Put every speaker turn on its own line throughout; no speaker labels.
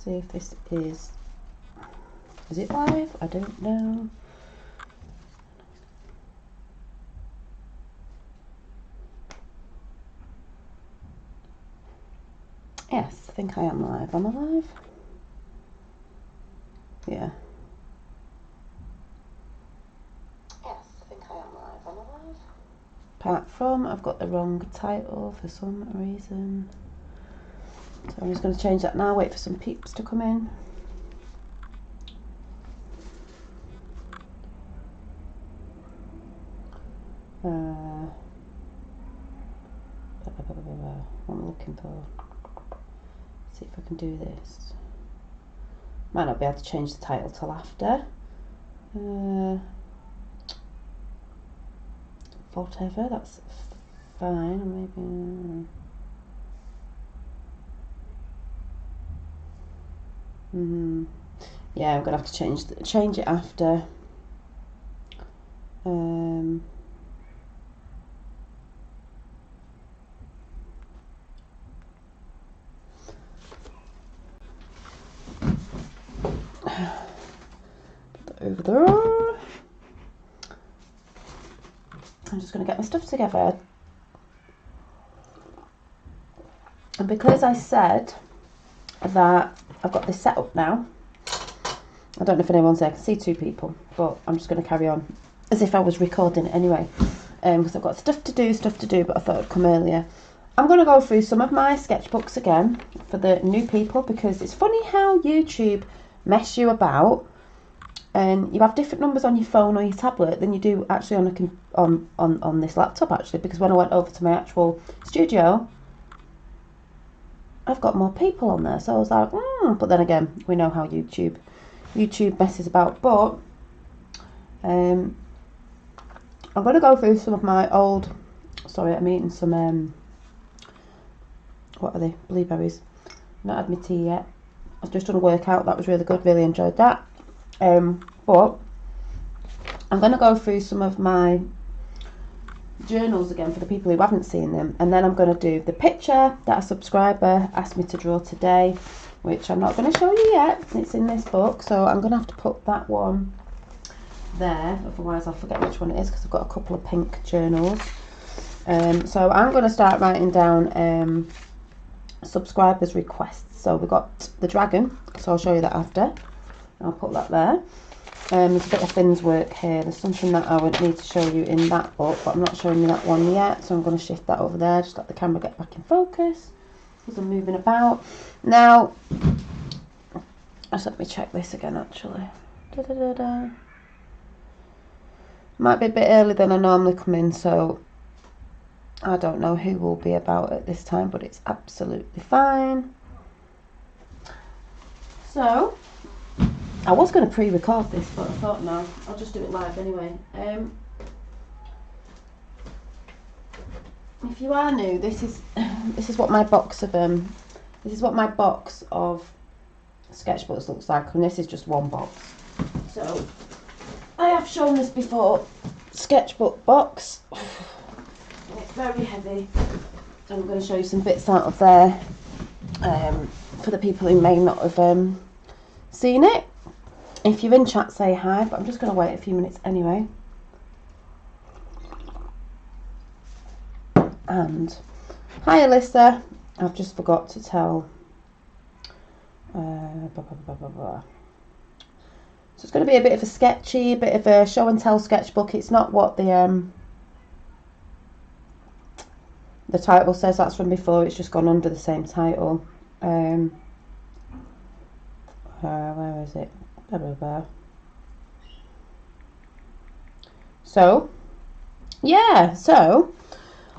see if this is it live? I don't know. Yes, I think I am live. Am I live? Yeah. Yes, I think I am live. Am I live? Apart from, I've got the wrong title for some reason. So I'm just going to change that now, wait for some peeps to come in. What am I looking for? See if I can do this. Might not be able to change the title till after. Whatever, that's fine. Maybe. Yeah, I'm gonna have to change it after. Put that over there. I'm just going to get my stuff together. And because I said that I've got this set up now, I don't know if anyone's there, I can see two people, but I'm just going to carry on as if I was recording it anyway, because I've got stuff to do, but I thought I'd come earlier. I'm going to go through some of my sketchbooks again for the new people, because it's funny how YouTube mess you about, and you have different numbers on your phone or your tablet than you do actually on this laptop, actually, because when I went over to my actual studio, I've got more people on there, so I was like, but then again, we know how YouTube messes about. But I'm going to go through some of my old, sorry, I'm eating some what are they, blueberries. Not had my tea yet. I've just done a workout, that was really good, really enjoyed that. But I'm going to go through some of my journals again for the people who haven't seen them, and then I'm going to do the picture that a subscriber asked me to draw today, which I'm not going to show you yet, it's in this book, so I'm going to have to put that one there, otherwise I'll forget which one it is, because I've got a couple of pink journals. So I'm going to start writing down subscribers' requests. So we've got the dragon, so I'll show you that after. I'll put that there. There's a bit of Finn's work here. There's something that I would need to show you in that book, but I'm not showing you that one yet, so I'm going to shift that over there, just let the camera get back in focus because I'm moving about. Now, just let me check this again actually. Might be a bit earlier than I normally come in, so I don't know who will be about at this time, but it's absolutely fine. So, I was going to pre-record this, but I thought no, I'll just do it live anyway. If you are new, this is what my box of sketchbooks looks like, and this is just one box. So I have shown this before, sketchbook box. It's very heavy, so I'm going to show you some bits out of there for the people who may not have seen it. If you're in chat, say hi, but I'm just going to wait a few minutes anyway. And hi Alyssa, I've just forgot to tell. So it's going to be a bit of a sketchy, a bit of a show and tell sketchbook. It's not what the title says, that's from before, it's just gone under the same title. Where is it? So yeah, so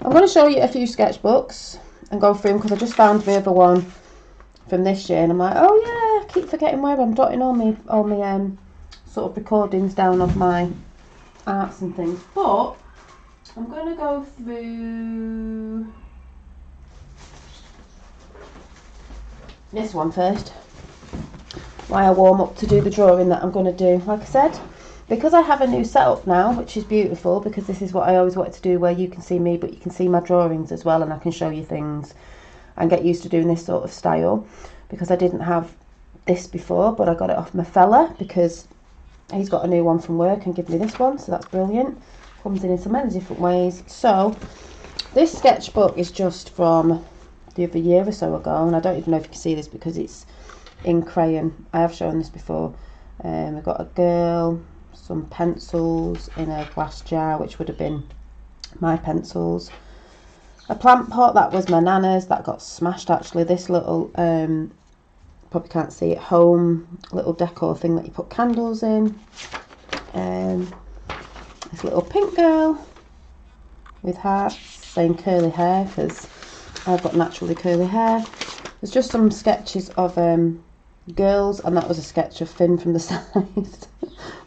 I'm going to show you a few sketchbooks and go through them, because I just found my other one from this year and I'm like, oh yeah, I keep forgetting where I'm jotting all my sort of recordings down of my arts and things. But I'm going to go through this one first, while I warm up to do the drawing that I'm going to do. Like I said, because I have a new setup now, which is beautiful, because this is what I always wanted to do, where you can see me but you can see my drawings as well, and I can show you things and get used to doing this sort of style, because I didn't have this before, but I got it off my fella because he's got a new one from work and give me this one, so that's brilliant. Comes in so many different ways. So this sketchbook is just from the other year or so ago, and I don't even know if you can see this because it's in crayon. I have shown this before. We've got a girl, some pencils in a glass jar, which would have been my pencils. A plant pot, that was my nana's, that got smashed actually. This little, probably can't see it, home little decor thing that you put candles in. This little pink girl with hearts saying curly hair because I've got naturally curly hair. There's just some sketches of girls, and that was a sketch of Finn from the side.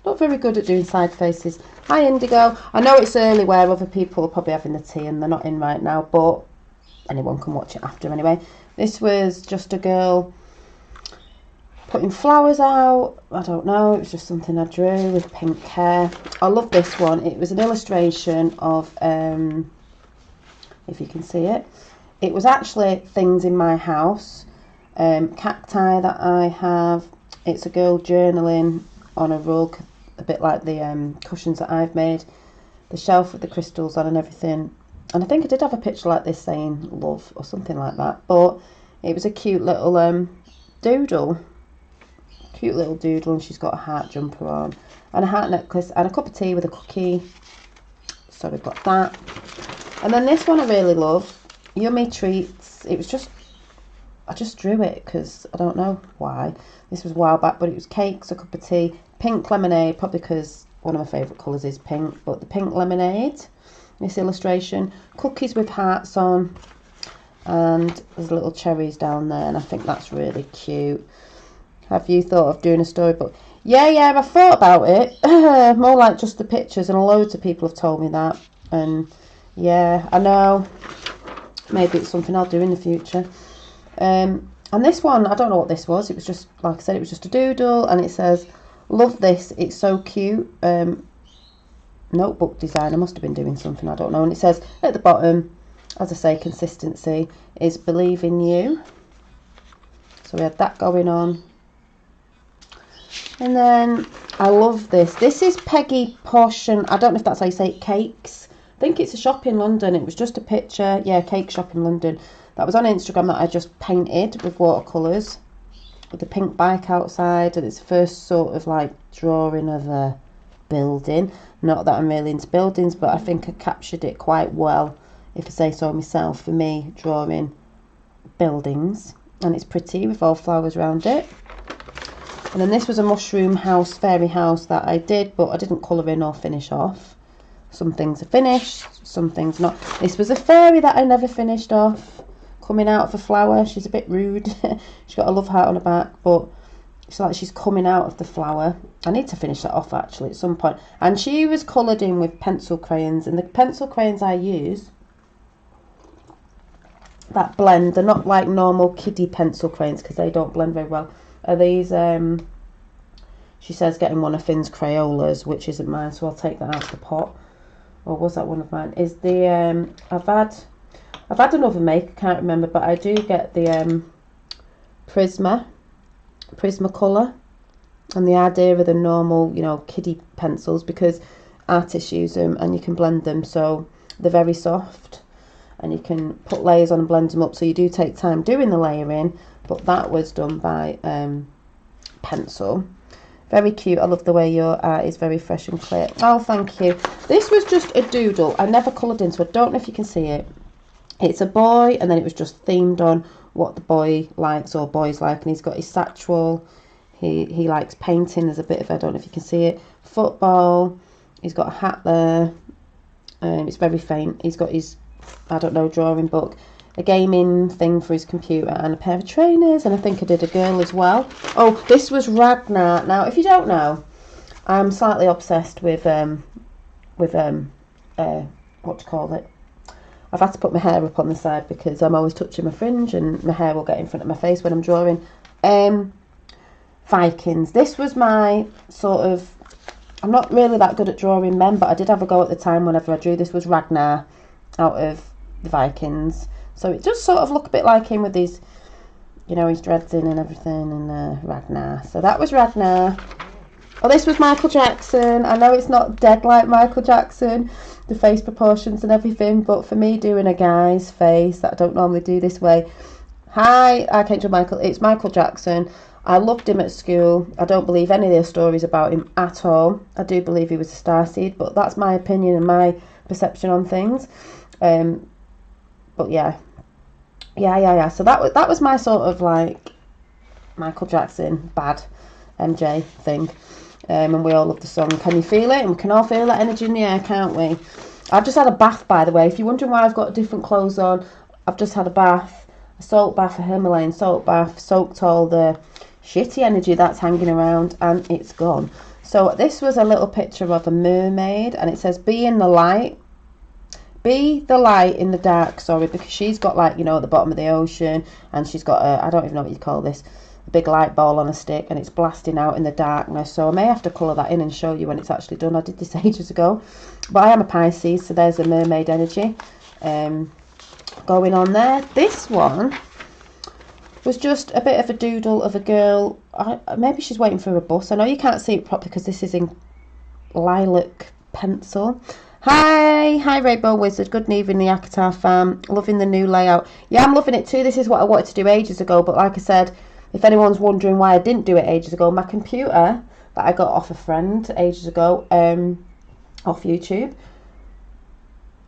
Not very good at doing side faces. Hi Indigo. I know it's early where other people are probably having the tea and they're not in right now, but anyone can watch it after anyway. This was just a girl putting flowers out. I don't know, it was just something I drew with pink hair. I love this one. It was an illustration of, if you can see it, it was actually things in my house. Cacti that I have. It's a girl journaling on a rug, a bit like the cushions that I've made. The shelf with the crystals on and everything. And I think I did have a picture like this saying love or something like that. But it was a cute little doodle. Cute little doodle, and she's got a heart jumper on. And a heart necklace and a cup of tea with a cookie. So we've got that. And then this one I really love. Yummy Treats. It was just, I just drew it because I don't know why. This was a while back, but it was cakes, a cup of tea, pink lemonade, probably because one of my favourite colours is pink, but the pink lemonade, this illustration, cookies with hearts on, and there's little cherries down there, and I think that's really cute. Have you thought of doing a storybook? Yeah, I've thought about it. More like just the pictures, and loads of people have told me that, and yeah, I know. Maybe it's something I'll do in the future. And this one, I don't know what this was. It was just, like I said, it was just a doodle, and it says, love this, it's so cute. Notebook designer must have been doing something, I don't know. And it says at the bottom, as I say, consistency is believe in you. So we had that going on. And then I love this. This is Peggy Portion. I don't know if that's how you say it, cakes. I think it's a shop in London. It was just a picture. Yeah, cake shop in London. That was on Instagram that I just painted with watercolours. With the pink bike outside. And it's the first sort of like drawing of a building. Not that I'm really into buildings, but I think I captured it quite well, if I say so myself, for me drawing buildings. And it's pretty with all flowers around it. And then this was a mushroom house, fairy house that I did, but I didn't colour in or finish off. Some things are finished, some things not. This was a fairy that I never finished off, coming out of a flower. She's a bit rude. She's got a love heart on her back, but it's like she's coming out of the flower. I need to finish that off actually at some point. And she was coloured in with pencil crayons, and the pencil crayons I use that blend, they're not like normal kiddie pencil crayons because they don't blend very well. Are these, she says getting one of Finn's Crayolas, which isn't mine, so I'll take that out of the pot. Or was that one of mine? Is the, I've had another make, I can't remember, but I do get the Prismacolor, and the idea of the normal, you know, kiddie pencils, because artists use them and you can blend them, so they're very soft, and you can put layers on and blend them up, so you do take time doing the layering, but that was done by pencil. Very cute. I love the way your art is very fresh and clear. Oh, thank you. This was just a doodle. I never coloured in, so I don't know if you can see it. It's a boy, and then it was just themed on what the boy likes or boys like, and he's got his satchel. He likes painting. There's a bit of, I don't know if you can see it, football. He's got a hat there. It's very faint. He's got his, I don't know, drawing book, a gaming thing for his computer, and a pair of trainers, and I think I did a girl as well. Oh, this was Ragnar. Now, if you don't know, I'm slightly obsessed with what do you call it? I've had to put my hair up on the side because I'm always touching my fringe and my hair will get in front of my face when I'm drawing. Vikings. This was my sort of, I'm not really that good at drawing men, but I did have a go at the time whenever I drew. This was Ragnar out of the Vikings. So it does sort of look a bit like him with his you know, his dreads in and everything, and Ragnar. So that was Ragnar. Oh, this was Michael Jackson. I know it's not dead like Michael Jackson, the face proportions and everything, but for me doing a guy's face that I don't normally do this way. Hi, Archangel Michael. It's Michael Jackson. I loved him at school. I don't believe any of the stories about him at all. I do believe he was a starseed, but that's my opinion and my perception on things. But yeah. So that was my sort of like Michael Jackson bad MJ thing. And we all love the song Can You Feel It? And we can all feel that energy in the air, can't we? I've just had a bath, by the way. If you're wondering why I've got different clothes on, I've just had a bath, a salt bath, a Himalayan salt bath, soaked all the shitty energy that's hanging around, and it's gone. So this was a little picture of a mermaid, and it says be in the light. Be the light in the dark, sorry, because she's got, like, you know, at the bottom of the ocean, and she's got a, I don't even know what you call this, a big light ball on a stick, and it's blasting out in the darkness. So I may have to colour that in and show you when it's actually done. I did this ages ago, but I am a Pisces, so there's a mermaid energy going on there. This one was just a bit of a doodle of a girl. Maybe she's waiting for a bus. I know you can't see it properly because this is in lilac pencil. Hi Rainbow Wizard, good evening, the Akatar fam. Loving the new layout. Yeah, I'm loving it too. This is what I wanted to do ages ago, but like I said, if anyone's wondering why I didn't do it ages ago, my computer that I got off a friend ages ago, off YouTube,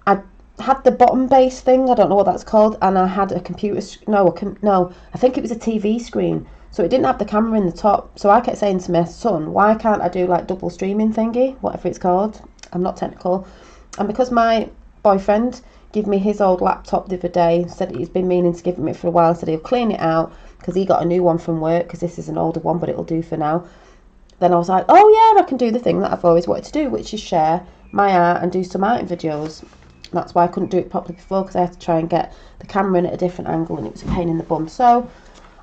I had the bottom base thing, I don't know what that's called, and I had a computer, no, I think it was a TV screen, so it didn't have the camera in the top. So I kept saying to my son, why can't I do like double streaming thingy, whatever it's called, I'm not technical. And because my boyfriend gave me his old laptop the other day, said he's been meaning to give me it for a while, said he'll clean it out because he got a new one from work, because this is an older one, but it'll do for now. Then I was like, oh yeah, I can do the thing that I've always wanted to do, which is share my art and do some art videos. That's why I couldn't do it properly before, because I had to try and get the camera in at a different angle, and it was a pain in the bum. So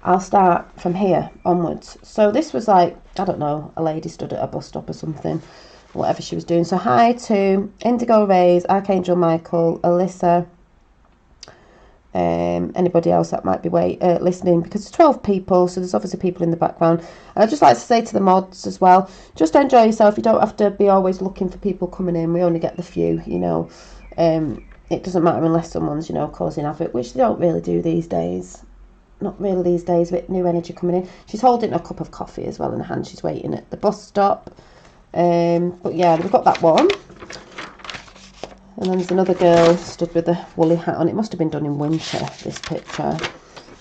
I'll start from here onwards. So this was like, I don't know, a lady stood at a bus stop or something, whatever she was doing. So hi to Indigo Rays, Archangel Michael, Alyssa, anybody else that might be listening, because there's 12 people, so there's obviously people in the background. And I'd just like to say to the mods as well, just enjoy yourself. You don't have to be always looking for people coming in. We only get the few, you know. It doesn't matter unless someone's, you know, causing havoc, which they don't really do these days. Not really these days, with new energy coming in. She's holding a cup of coffee as well in her hand. She's waiting at the bus stop. But yeah, we've got that one. And then there's another girl stood with a woolly hat on. It must have been done in winter, this picture.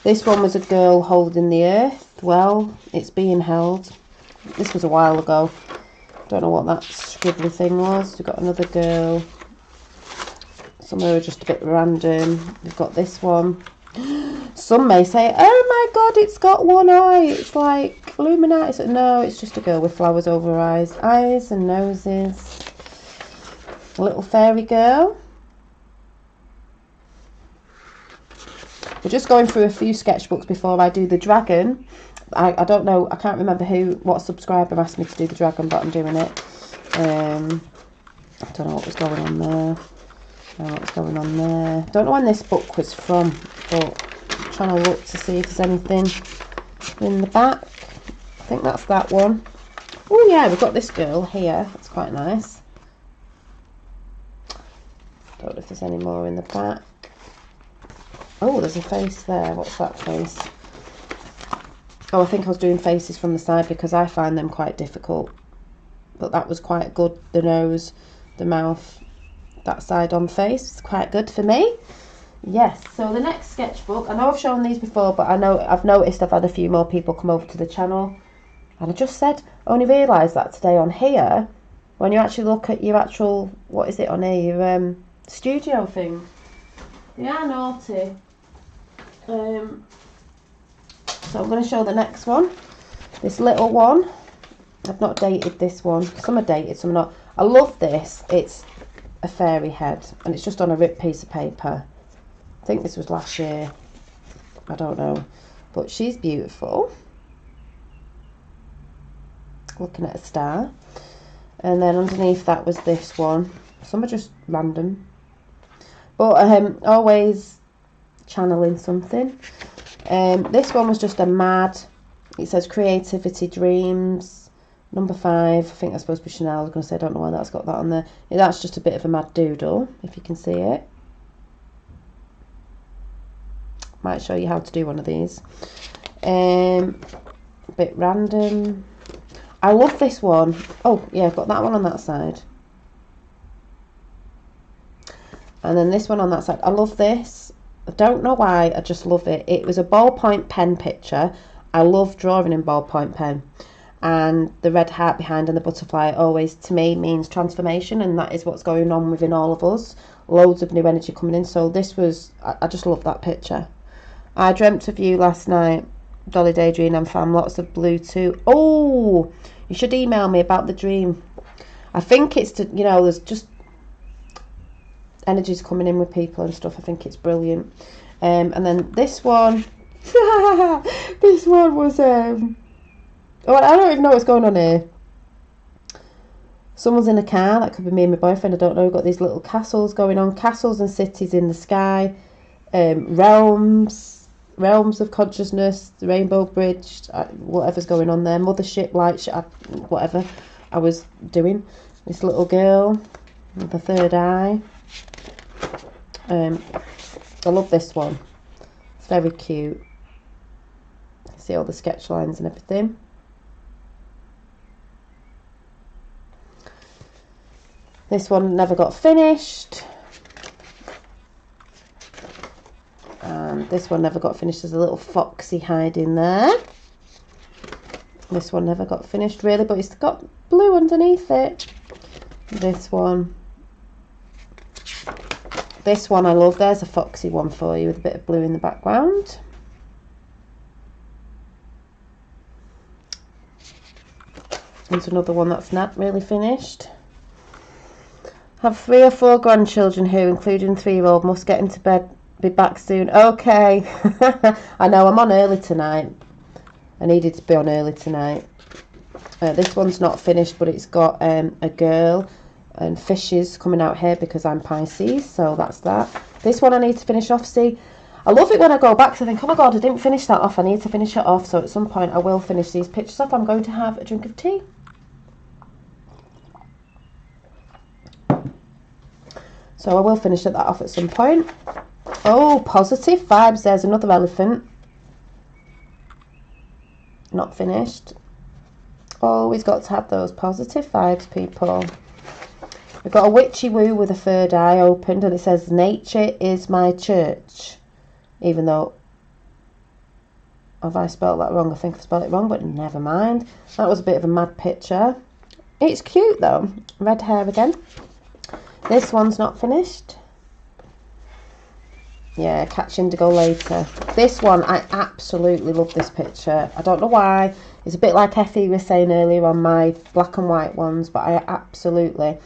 This one was a girl holding the earth. Well, it's being held. This was a while ago. Don't know what that scribbly thing was. We've got another girl. Some are just a bit random. We've got this one. Some may say, oh my god, it's got one eye. It's like Illuminati. No, it's just a girl with flowers over her eyes and noses. A little fairy girl. We're just going through a few sketchbooks before I do the dragon. I don't know, I can't remember what subscriber asked me to do the dragon, but I'm doing it. I don't know what was going on there. Don't know when this book was from, but I'm trying to look to see if there's anything in the back. I think that's that one. Oh yeah, we've got this girl here. That's quite nice. Don't know if there's any more in the back. Oh, there's a face there. What's that face? Oh, I think I was doing faces from the side because I find them quite difficult. But that was quite good. The nose, the mouth, that side on face is quite good for me. Yes, so the next sketchbook, I know I've shown these before, but I've noticed I've had a few more people come over to the channel. And I just said, I only realised that today on here, when you actually look at your actual, what is it on here, your studio thing. They are naughty. So I'm going to show the next one. This little one. I've not dated this one. Some are dated, some are not. I love this. It's a fairy head, and it's just on a ripped piece of paper. I think this was last year. I don't know. But she's beautiful. Looking at a star. And then underneath that was this one. Some are just random. But always channeling something. This one was just a mad, it says creativity dreams, number 5. I think that's supposed to be Chanel. I was going to say, I don't know why that's got that on there. Yeah, that's just a bit of a mad doodle, if you can see it. Might show you how to do one of these. A bit random. I love this one. Oh yeah, I've got that one on that side, and then this one on that side. I love this. I don't know why, I just love it. It was a ballpoint pen picture. I love drawing in ballpoint pen, and the red heart behind and the butterfly always to me means transformation, and that is what's going on within all of us. Loads of new energy coming in. So this was, I just love that picture. I dreamt of you last night, Dolly Daydream and fam, lots of blue too. Oh, you should email me about the dream. I think it's to, you know, there's just energies coming in with people and stuff. I think it's brilliant. And then this one, this one was, oh, I don't even know what's going on here. Someone's in a car, that could be me and my boyfriend, I don't know. We've got these little castles going on, castles and cities in the sky, realms of consciousness, the rainbow bridge, whatever's going on there, mothership, lightship, whatever I was doing. This little girl with the third eye. I love this one. It's very cute. You can see all the sketch lines and everything. This one never got finished. And this one never got finished. There's a little foxy hiding there. This one never got finished really, but it's got blue underneath it. This one I love. There's a foxy one for you with a bit of blue in the background. There's another one that's not really finished. Have 3 or 4 grandchildren who, including 3-year-old, must get into bed. Be back soon. Okay. I know, I'm on early tonight. I needed to be on early tonight. This one's not finished, but it's got a girl and fishes coming out here because I'm Pisces, so that's that. This one I need to finish off. See, I love it when I go back because I think, oh my god, I didn't finish that off. I need to finish it off, so at some point I will finish these pictures off. I'm going to have a drink of tea. So I will finish that off at some point. Oh, positive vibes. There's another elephant. Not finished. Always got to have those positive vibes, people. We've got a witchy woo with a third eye opened, and it says, nature is my church. Even though, have I spelled that wrong? I think I spelled it wrong, but never mind. That was a bit of a mad picture. It's cute though. Red hair again. This one's not finished. Yeah, catch indigo later. This one, I absolutely love this picture. I don't know why. It's a bit like Effie was saying earlier on my black and white ones, but I absolutely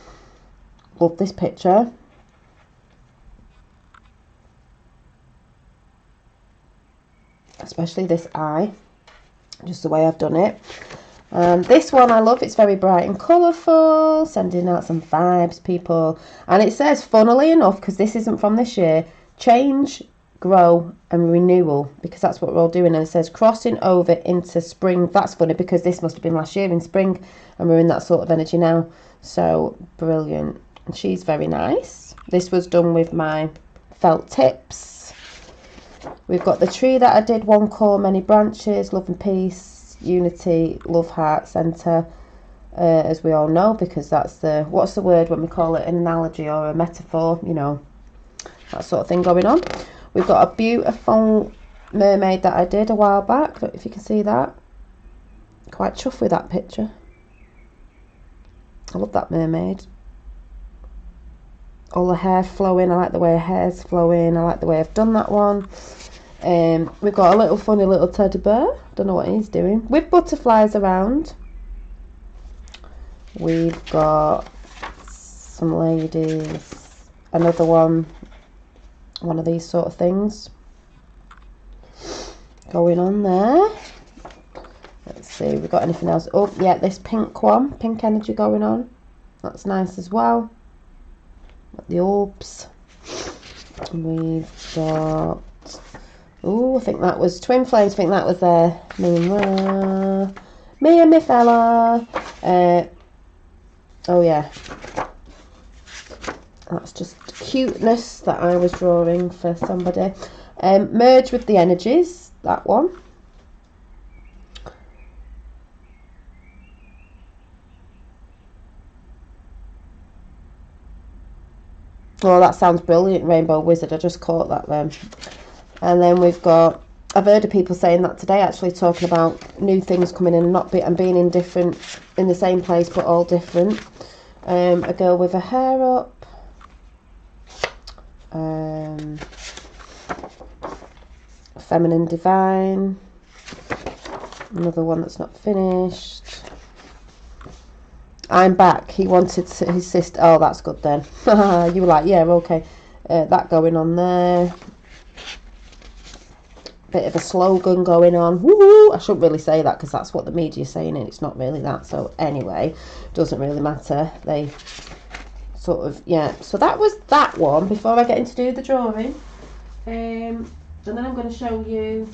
love this picture. Especially this eye. Just the way I've done it. This one I love. It's very bright and colourful. Sending out some vibes, people. And it says, funnily enough, because this isn't from this year, change, grow and renewal, because that's what we're all doing. And it says crossing over into spring. That's funny because this must have been last year in spring and we're in that sort of energy now. So brilliant. And she's very nice. This was done with my felt tips. We've got the tree that I did, one core, many branches, love and peace, unity, love, heart, centre, as we all know, because that's the, what's the word when we call it an analogy or a metaphor, you know, that sort of thing going on. We've got a beautiful mermaid that I did a while back. Don't know if you can see that. Quite chuffed with that picture. I love that mermaid. All the hair flowing. I like the way her hair's flowing. I like the way I've done that one. We've got a little funny little teddy bear. Don't know what he's doing. With butterflies around. We've got some ladies. Another one. One of these sort of things going on there. Let's see, we've got anything else. Oh yeah, this pink one, pink energy going on. That's nice as well. Got the orbs. We've got Oh, I think that was Twin Flames. I think that was me and my fella. Oh yeah, that's just cuteness that I was drawing for somebody. Merge with the energies, that one. Oh, that sounds brilliant, Rainbow Wizard. I just caught that then. And then we've got, I've heard of people saying that today, actually, talking about new things coming in and being in the same place but all different. A girl with her hair up. Feminine Divine. Another one that's not finished. I'm back. He wanted his sister. Oh, that's good then. You were like, yeah, okay. That going on there. Bit of a slogan going on. Woo! I shouldn't really say that because that's what the media's saying and it's not really that. So anyway, doesn't really matter. They sort of, yeah. So that was that one before I get into do the drawing. And then I'm going to show you.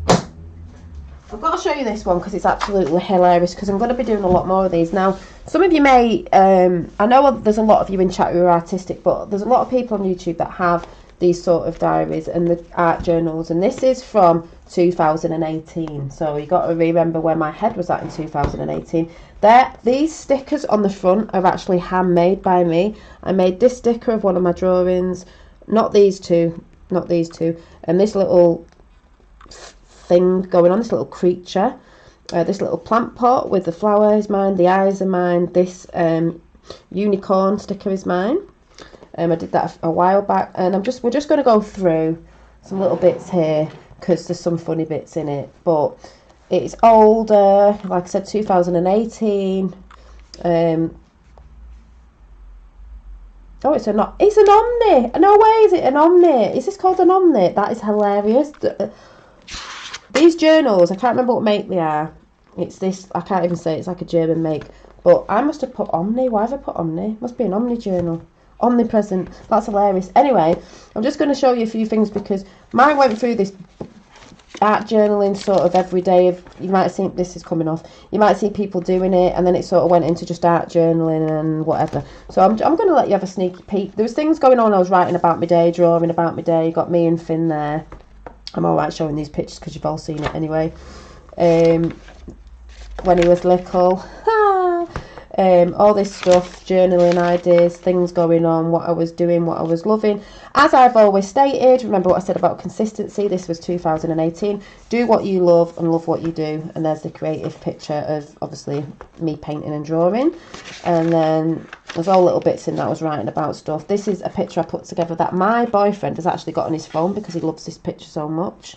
I've got to show you this one because it's absolutely hilarious because I'm going to be doing a lot more of these. Now, some of you may, I know there's a lot of you in chat who are artistic, but there's a lot of people on YouTube that have these sort of diaries and the art journals, and this is from 2018. So you got to remember where my head was at in 2018. These stickers on the front are actually handmade by me. I made this sticker of one of my drawings, not these two, and this little thing going on, this little creature, this little plant pot with the flower is mine, the eyes are mine, this unicorn sticker is mine. I did that a while back, and we're just going to go through some little bits here because there's some funny bits in it, but it's older, like I said, 2018. Oh, it's an Omni. No way, is it an Omni? Is this called an Omni? That is hilarious. These journals, I can't remember what make they are. It's this, I can't even say, it's like a German make. But I must have put Omni. Why have I put Omni? Must be an Omni journal. Omnipresent. That's hilarious. Anyway, I'm just going to show you a few things because mine went through this art journaling sort of every day. You might have seen, this is coming off, you might see people doing it, and then it sort of went into just art journaling and whatever. So I'm going to let you have a sneaky peek. There was things going on. I was writing about my day, drawing about my day. Got me and Finn there. I'm alright showing these pictures because you've all seen it anyway. When he was little. All this stuff, journaling ideas, things going on, what I was doing, what I was loving. As I've always stated, remember what I said about consistency, this was 2018. Do what you love and love what you do. And there's the creative picture of, obviously, me painting and drawing. And then there's all little bits in that I was writing about stuff. This is a picture I put together that my boyfriend has actually got on his phone because he loves this picture so much.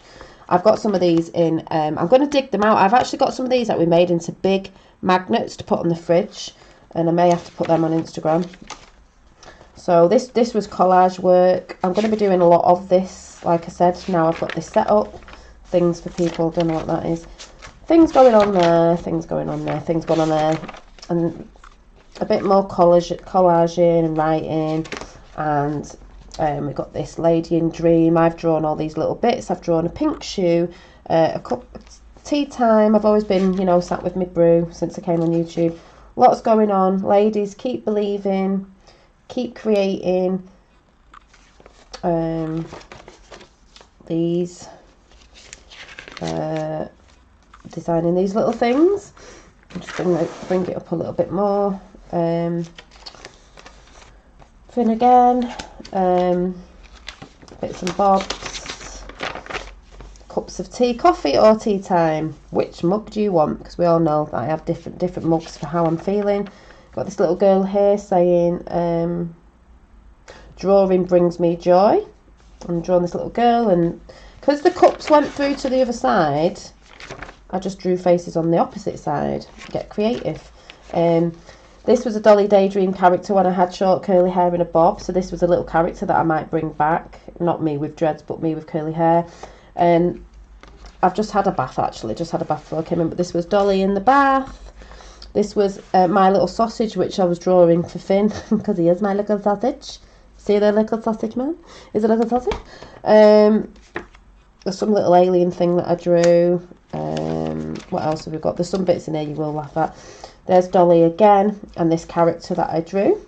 I've got some of these in, I'm going to dig them out. I've actually got some of these that we made into big magnets to put on the fridge, and I may have to put them on Instagram. So this was collage work. I'm going to be doing a lot of this, like I said. Now I've got this set up, things for people, don't know what that is, things going on there, things going on there, things going on there, and a bit more collaging and writing. And we've got this lady in dream. I've drawn all these little bits. I've drawn a pink shoe, a cup of tea time. I've always been, you know, sat with my brew since I came on YouTube. Lots going on. Ladies, keep believing, keep creating. These designing these little things. I'm just going to bring it up a little bit more. Fin again. Bits and bobs. Cups of tea, coffee or tea time. Which mug do you want? Because we all know that I have different mugs for how I'm feeling. Got this little girl here saying, drawing brings me joy. I'm drawing this little girl, and because the cups went through to the other side, I just drew faces on the opposite side. Get creative. This was a Dolly Daydream character when I had short curly hair and a bob. So this was a little character that I might bring back. Not me with dreads, but me with curly hair. And I've just had a bath, actually. Just had a bath before I came in. But this was Dolly in the bath. This was my little sausage, which I was drawing for Finn. Because he is my little sausage. See the little sausage man? Is a little sausage. There's some little alien thing that I drew. What else have we got? There's some bits in here you will laugh at. There's Dolly again, and this character that I drew.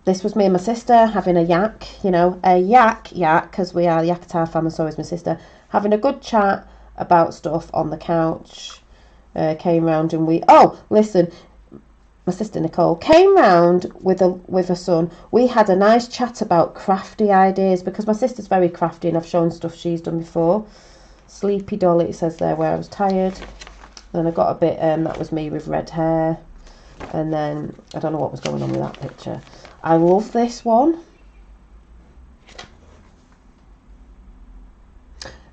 This was me and my sister having a yak, you know, a yak, because we are the Yakatar family, so is my sister, having a good chat about stuff on the couch. Came round and listen, my sister Nicole came round with a son. We had a nice chat about crafty ideas, because my sister's very crafty and I've shown stuff she's done before. Sleepy Dolly, it says there, where I was tired. Then I got a bit, that was me with red hair. And then, I don't know what was going on with that picture. I love this one.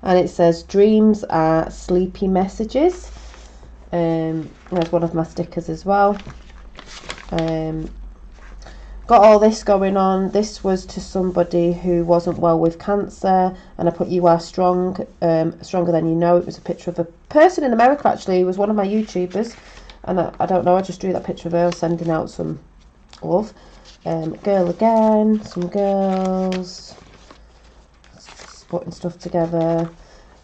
And it says, dreams are sleepy messages. There's one of my stickers as well. Got all this going on. This was to somebody who wasn't well with cancer, and I put "you are strong, stronger than you know." It was a picture of a person in America, actually. It was one of my YouTubers, and I don't know, I just drew that picture of her sending out some love. Girl again, some girls putting stuff together.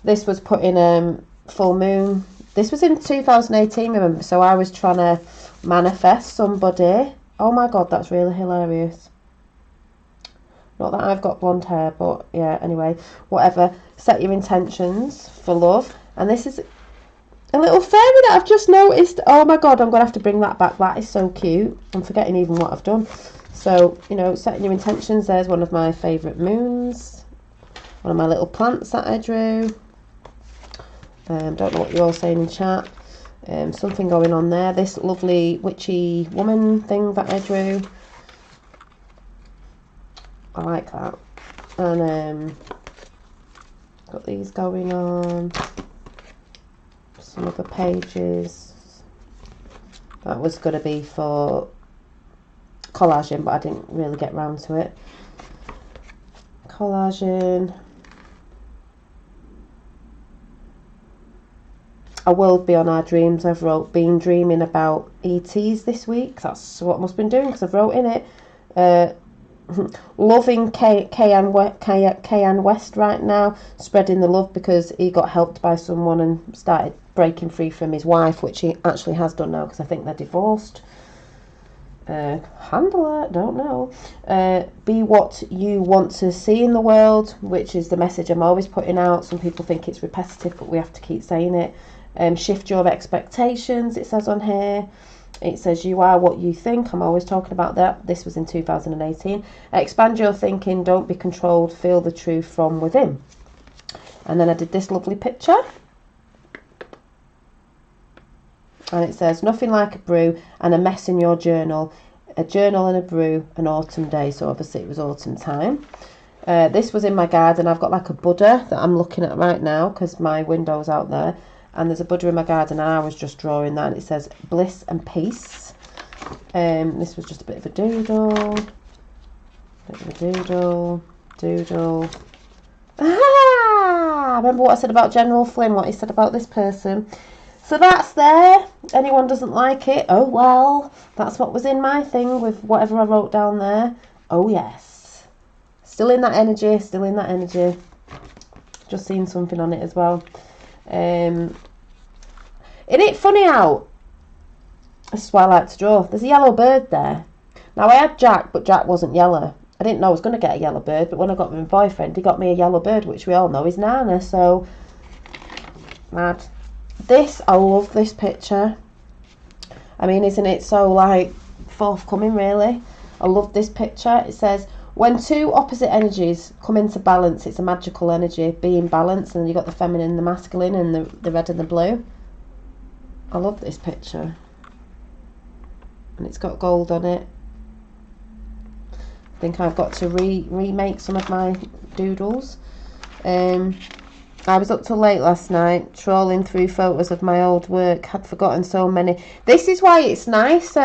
This was put in full moon. This was in 2018, remember, so I was trying to manifest somebody. Oh my god, that's really hilarious. Not that I've got blonde hair, but yeah, anyway, whatever. Set your intentions for love. And this is a little fairy that I've just noticed. Oh my god, I'm going to have to bring that back. That is so cute. I'm forgetting even what I've done. So, you know, setting your intentions. There's one of my favourite moons. One of my little plants that I drew. Don't know what you're all saying in chat. Something going on there. This lovely witchy woman thing that I drew. I like that. And got these going on. Some other pages. That was going to be for collaging, but I didn't really get round to it. Collaging. A world beyond our dreams. I've been dreaming about ETs this week. That's what I must have been doing, because I've wrote in it. Loving Kayan West right now, spreading the love, because he got helped by someone and started breaking free from his wife, which he actually has done now, because I think they're divorced. Handler, don't know. Be what you want to see in the world, which is the message I'm always putting out. Some people think it's repetitive, but we have to keep saying it. Shift your expectations, it says on here. It says you are what you think. I'm always talking about that. This was in 2018. Expand your thinking, don't be controlled, feel the truth from within. And then I did this lovely picture. And it says, nothing like a brew and a mess in your journal. A journal and a brew, an autumn day. So obviously it was autumn time. This was in my garden. I've got like a Buddha that I'm looking at right now, because my window's out there. And there's a Buddha in my garden, and I was just drawing that. And it says bliss and peace. This was just a bit of a doodle. Doodle. Ah! Remember what I said about General Flynn, what he said about this person. So that's there. Anyone doesn't like it, oh well. That's what was in my thing with whatever I wrote down there. Oh yes. Still in that energy, Just seen something on it as well. Isn't it funny how, this is why I like to draw, there's a yellow bird there. Now I had Jack, but Jack wasn't yellow. I didn't know I was going to get a yellow bird, but when I got my boyfriend, he got me a yellow bird, which we all know is Nana, so mad. This, I love this picture. I mean, isn't it so like forthcoming, really? I love this picture. It says, when two opposite energies come into balance, it's a magical energy, being balanced, and then you've got the feminine and the masculine, and the red and the blue. I love this picture. And it's got gold on it. I think I've got to remake some of my doodles. I was up till late last night, trawling through photos of my old work. Had forgotten so many. This is why it's nice,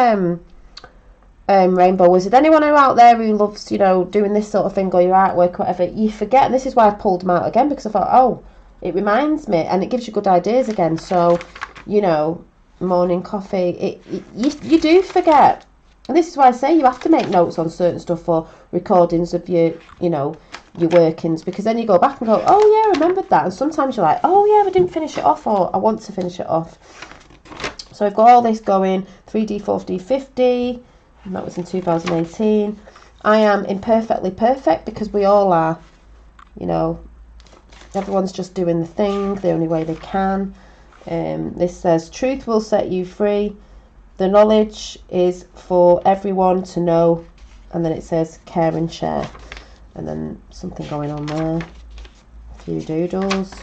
Rainbow Wizard. Anyone who out there who loves, you know, doing this sort of thing, or your artwork, whatever, you forget. And this is why I pulled them out again, because I thought, oh, it reminds me, and it gives you good ideas again. So, you know, morning coffee, you do forget. And this is why I say you have to make notes on certain stuff for recordings of your, you know, your workings, because then you go back and go, oh yeah, I remembered that. And sometimes you're like, oh yeah, I didn't finish it off, or I want to finish it off. So I've got all this going, 3D, 4D, 50, and that was in 2018. I am imperfectly perfect, because we all are, you know, everyone's just doing the thing the only way they can. This says, truth will set you free. The knowledge is for everyone to know. And then it says, care and share. And then something going on there. A few doodles.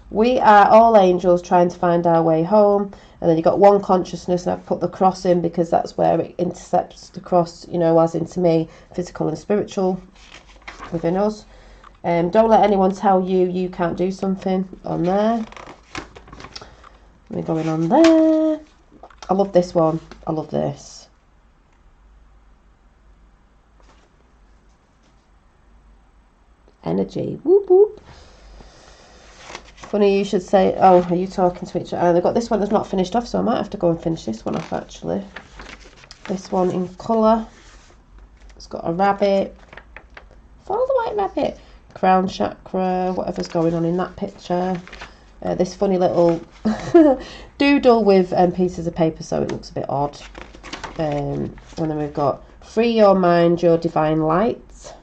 We are all angels trying to find our way home. And then you've got one consciousness, and I've put the cross in because that's where it intercepts the cross, you know, as into me, physical and spiritual within us. Don't let anyone tell you can't do something on there. We're going on there. I love this one. I love this. Energy. Whoop whoop. Funny you should say, oh, are you talking to each other? I've got this one that's not finished off, so I might have to go and finish this one off actually. This one in colour. It's got a rabbit. Follow the white rabbit. Crown chakra, whatever's going on in that picture. This funny little doodle with pieces of paper, so it looks a bit odd. And then we've got free your mind, your divine light.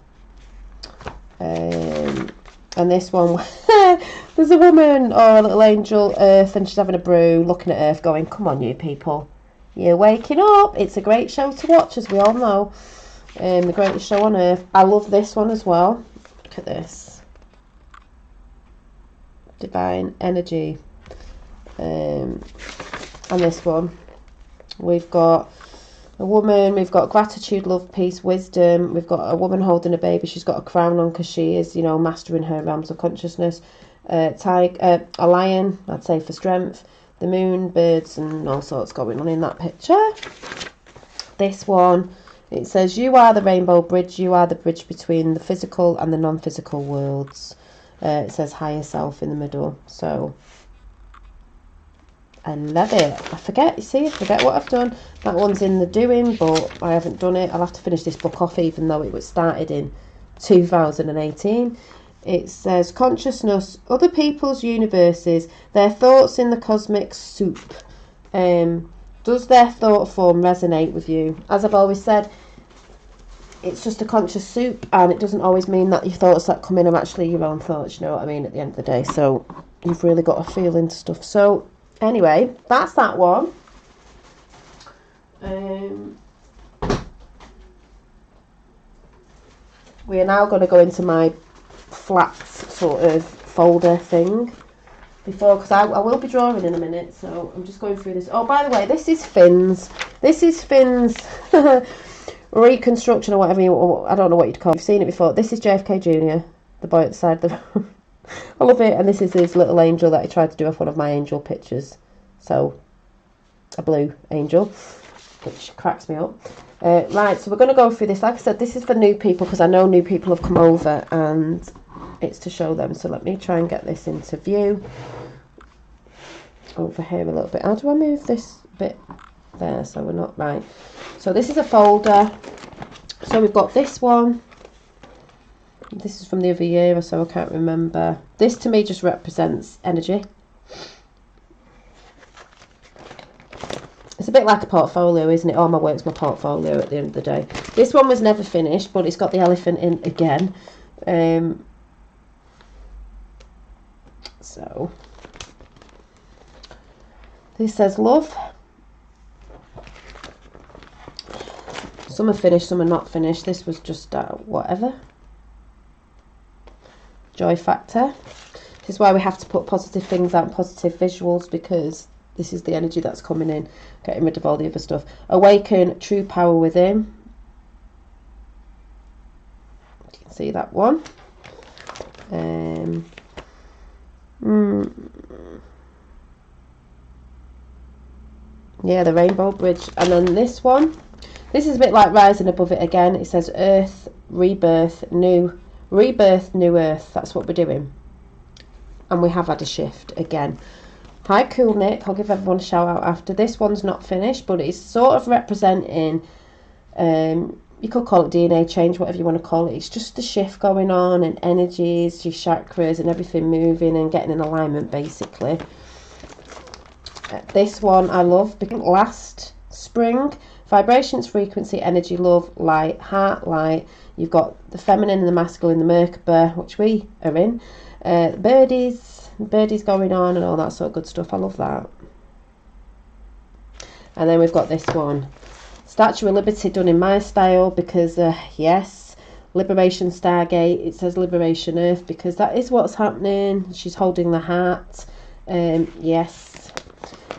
And this one, there's a woman or a little angel, Earth, and she's having a brew, looking at Earth, going, come on, you people, you're waking up. It's a great show to watch, as we all know. The greatest show on earth. I love this one as well. Look at this. Divine energy. And this one, we've got a woman, we've got gratitude, love, peace, wisdom. We've got a woman holding a baby. She's got a crown on because she is, you know, mastering her realms of consciousness. A lion, I'd say, for strength. The moon, birds, and all sorts going on in that picture. This one, it says, you are the rainbow bridge. You are the bridge between the physical and the non-physical worlds. It says higher self in the middle. So I love it. I forget what I've done. That one's in the doing, but I haven't done it. I'll have to finish this book off, even though it was started in 2018. It says consciousness, other people's universes, their thoughts in the cosmic soup. Does their thought form resonate with you? As I've always said, it's just a conscious soup, and it doesn't always mean that your thoughts that come in are actually your own thoughts, you know what I mean, at the end of the day. So you've really got to feel into stuff. So anyway, that's that one. We are now going to go into my flat sort of folder thing before, because I will be drawing in a minute, so I'm just going through this. Oh, by the way, this is Finn's reconstruction, or whatever I don't know what you'd call it. You've seen it before. This is JFK Jr., the boy at the side of the I love it. And this is his little angel that I tried to do off one of my angel pictures. So, a blue angel, which cracks me up. Right, so we're going to go through this. Like I said, this is for new people, because I know new people have come over, and it's to show them. So let me try and get this into view. Over here a little bit. How do I move this bit there so we're not right? So this is a folder. So we've got this one. This is from the other year or so, I can't remember. This to me just represents energy. It's a bit like a portfolio, isn't it? All my work's my portfolio at the end of the day. This one was never finished, but it's got the elephant in again. So this says love. Some are finished, some are not finished. This was just whatever. Joy factor. This is why we have to put positive things out and positive visuals, because this is the energy that's coming in, getting rid of all the other stuff. Awaken true power within. You can see that one. Yeah, the rainbow bridge. And then this one. This is a bit like rising above it again. It says earth, rebirth, new earth. That's what we're doing. And we have had a shift again. Hi, cool Nick. I'll give everyone a shout out after. This one's not finished, but it's sort of representing You could call it DNA change, whatever you want to call it. It's just a shift going on, and energies, your chakras and everything moving and getting in alignment, basically. This one I love because last spring, vibrations, frequency, energy, love, light, heart, light. You've got the feminine and the masculine, the Merkaba, which we are in. Birdies going on and all that sort of good stuff. I love that. And then we've got this one, Statue of Liberty, done in my style because yes, Liberation Stargate, it says Liberation Earth because that is what's happening. She's holding the heart. Yes.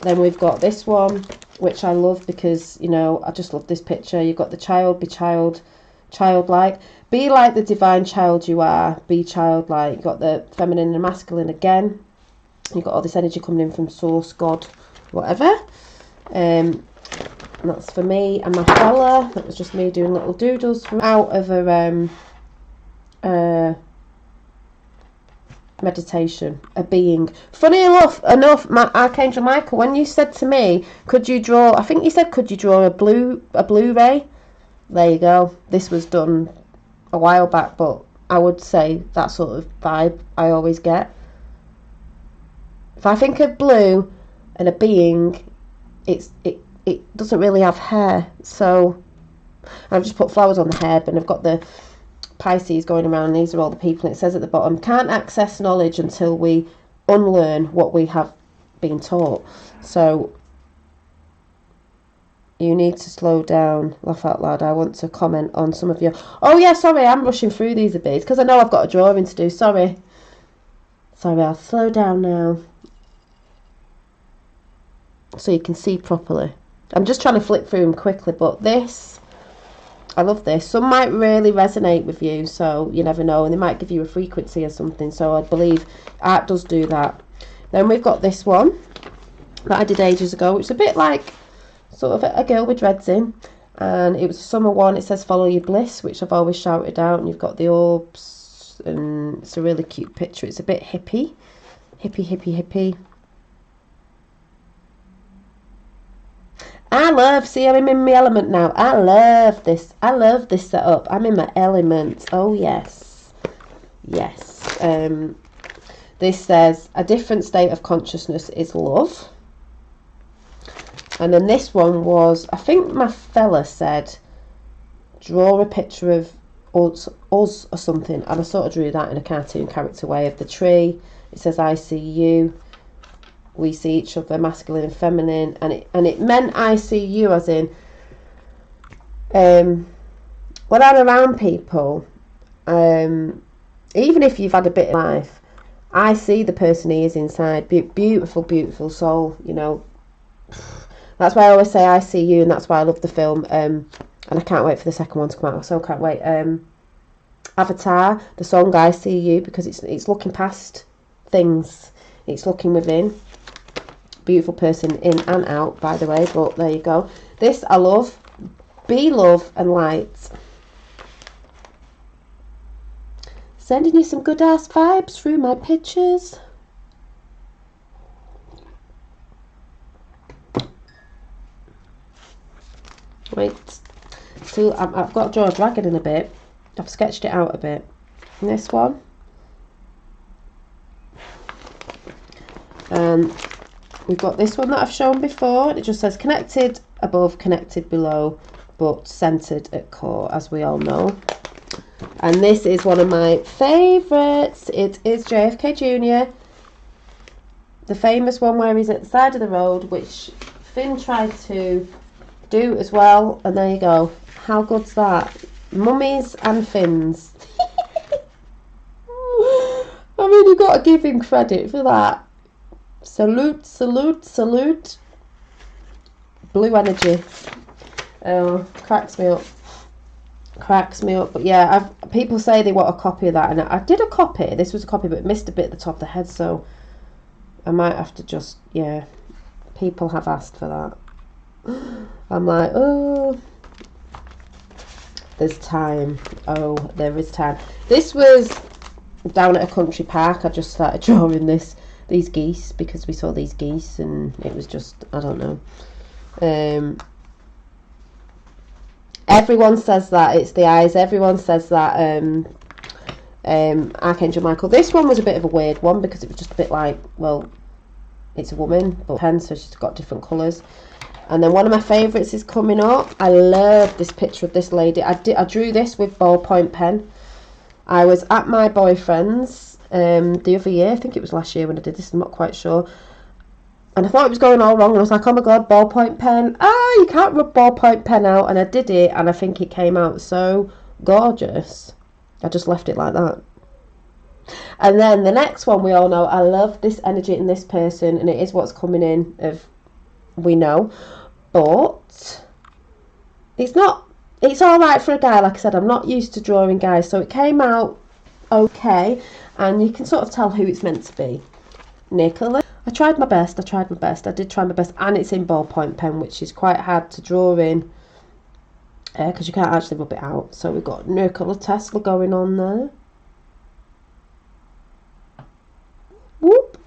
Then we've got this one, which I love because, you know, I just love this picture. You've got the child, be childlike, be like the divine child you are, be childlike. You've got the feminine and masculine again. You've got all this energy coming in from source, God, whatever. And that's for me and my fella. That was just me doing little doodles from out of a meditation, a being. Funny enough, my Archangel Michael, when you said to me, could you draw, I think you said, could you draw a Blu-ray? There you go. This was done a while back, but I would say that sort of vibe I always get. If I think of blue and a being, it doesn't really have hair, so I've just put flowers on the head, and I've got the Pisces going around. These are all the people. It says at the bottom, can't access knowledge until we unlearn what we have been taught. So you need to slow down. Laugh out loud. I want to comment on some of your... Oh yeah, sorry, I'm rushing through these a bit because I know I've got a drawing to do. Sorry, I'll slow down now so you can see properly. I'm just trying to flick through them quickly, but this, I love this. Some might really resonate with you, so you never know, and they might give you a frequency or something, so I believe art does do that. Then we've got this one that I did ages ago. It's a bit like sort of a girl with dreads in, and it was a summer one. It says follow your bliss, which I've always shouted out, and you've got the orbs, and it's a really cute picture. It's a bit hippie. I love, see, I'm in my element now. I love this setup. I'm in my element. Oh yes. This says a different state of consciousnness is love. And then this one was, I think my fella said, draw a picture of us or something, and I sort of drew that in a cartoon character way of the tree. It says I see you. We see each other, masculine and feminine, and it meant I see you as in when I'm around people, even if you've had a bit of life, I see the person he is inside. Beautiful soul, you know. That's why I always say I see you, and that's why I love the film, and I can't wait for the second one to come out. I so can't wait. Avatar, the song I See You, because it's looking past things, it's looking within. Beautiful person in and out, by the way, but there you go. This I love. Be love and light. Sending you some good ass vibes through my pictures. Wait, so I've got to draw a dragon in a bit. I've sketched it out a bit. And this one. We've got this one that I've shown before. It just says connected above, connected below, but centered at core, as we all know. And this is one of my favourites. It is JFK Jr., the famous one where he's at the side of the road, which Finn tried to do as well. And there you go. How good's that? Mummies and Finns. I mean, you've got to give him credit for that. Salute. Blue energy. Oh, cracks me up. But yeah, people say they want a copy of that, and I did a copy. This was a copy, but it missed a bit at the top of the head, so I might have to just, yeah. People have asked for that. I'm like, oh, there's time. Oh, there is time. This was down at a country park. I just started drawing these geese because we saw these geese, and it was just, I don't know. Everyone says that. It's the eyes. Everyone says that. Archangel Michael. This one was a bit of a weird one because it was just a bit like, well, it's a woman, but pen, so she's got different colours. And then one of my favourites is coming up. I love this picture of this lady. I drew this with ballpoint pen. I was at my boyfriend's the other year. I think it was last year when I did this. I'm not quite sure. And I thought it was going all wrong. And I was like, oh my god, ballpoint pen. You can't rub ballpoint pen out. And I did it, and I think it came out so gorgeous. I just left it like that. And then the next one, we all know, I love this energy in this person, and it is what's coming in of, we know, but it's all right for a guy. Like I said, I'm not used to drawing guys, so it came out okay, and you can sort of tell who it's meant to be. Nicola. I tried my best. I did try my best, and it's in ballpoint pen, which is quite hard to draw in because you can't actually rub it out. So we've got Nikola Tesla going on there. Whoop.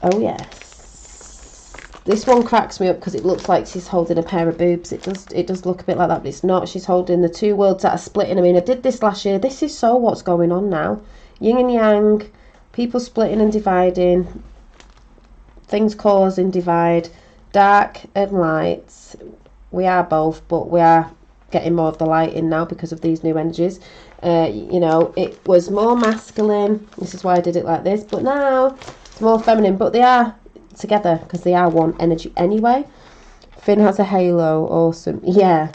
Oh yes. This one cracks me up because it looks like she's holding a pair of boobs. It does look a bit like that, but it's not. She's holding the two worlds that are splitting. I mean, I did this last year. This is so what's going on now. Yin and yang, people splitting and dividing, things causing divide, dark and light. We are both, but we are getting more of the light in now because of these new energies. You know, it was more masculine. This is why I did it like this. But now it's more feminine. But they are together because they are one energy anyway. Finn has a halo. Awesome. Yeah.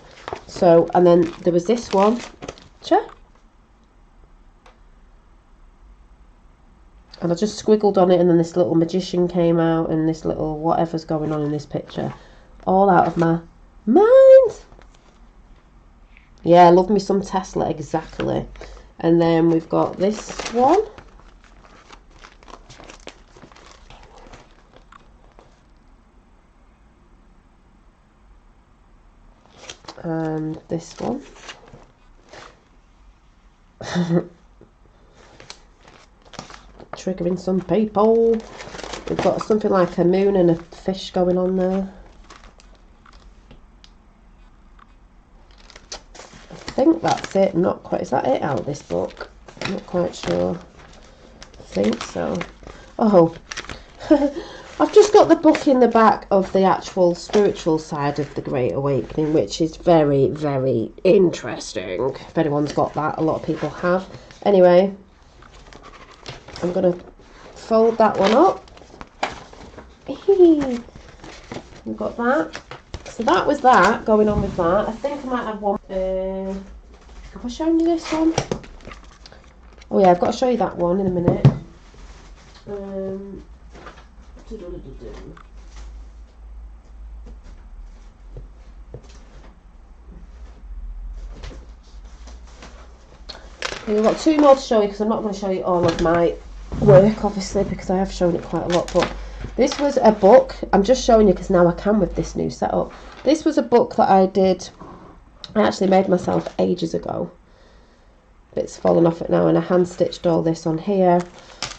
So, and then there was this one. Sure. And I just squiggled on it, and then this little magician came out, and this little whatever's going on in this picture. All out of my mind. Yeah, love me some Tesla, exactly. And then we've got this one. And this one. Triggering some people. We've got something like a moon and a fish going on there. I think that's it. Not quite. Is that it out of this book? I'm not quite sure. I think so. Oh, I've just got the book in the back of the actual spiritual side of the Great Awakening, which is very, very interesting. If anyone's got that, a lot of people have. Anyway, I'm going to fold that one up. We've got that. So that was that, going on with that. I think I might have one. Have I shown you this one? Oh yeah, I've got to show you that one in a minute. We've got two more to show you because I'm not going to show you all of my work, obviously, because I have shown it quite a lot. But this was a book. I'm just showing you because now I can with this new setup. This was a book that I did. I actually made myself ages ago. Bits fallen off it now, and I hand stitched all this on here.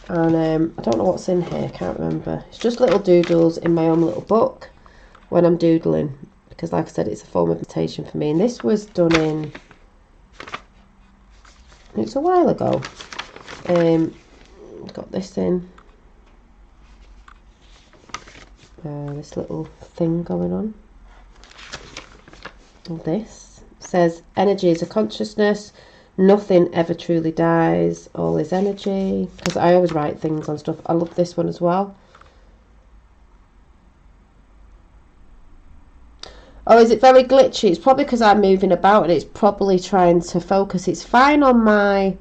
And I don't know what's in here. Can't remember. It's just little doodles in my own little book when I'm doodling, because, like I said, it's a form of meditation for me. And this was done in. It's a while ago. Got this in. This little thing going on. And this says energy is a consciousness. Nothing ever truly dies. All is energy. Because I always write things on stuff. I love this one as well. Oh, is it very glitchy? It's probably because I'm moving about and it's probably trying to focus. It's fine on my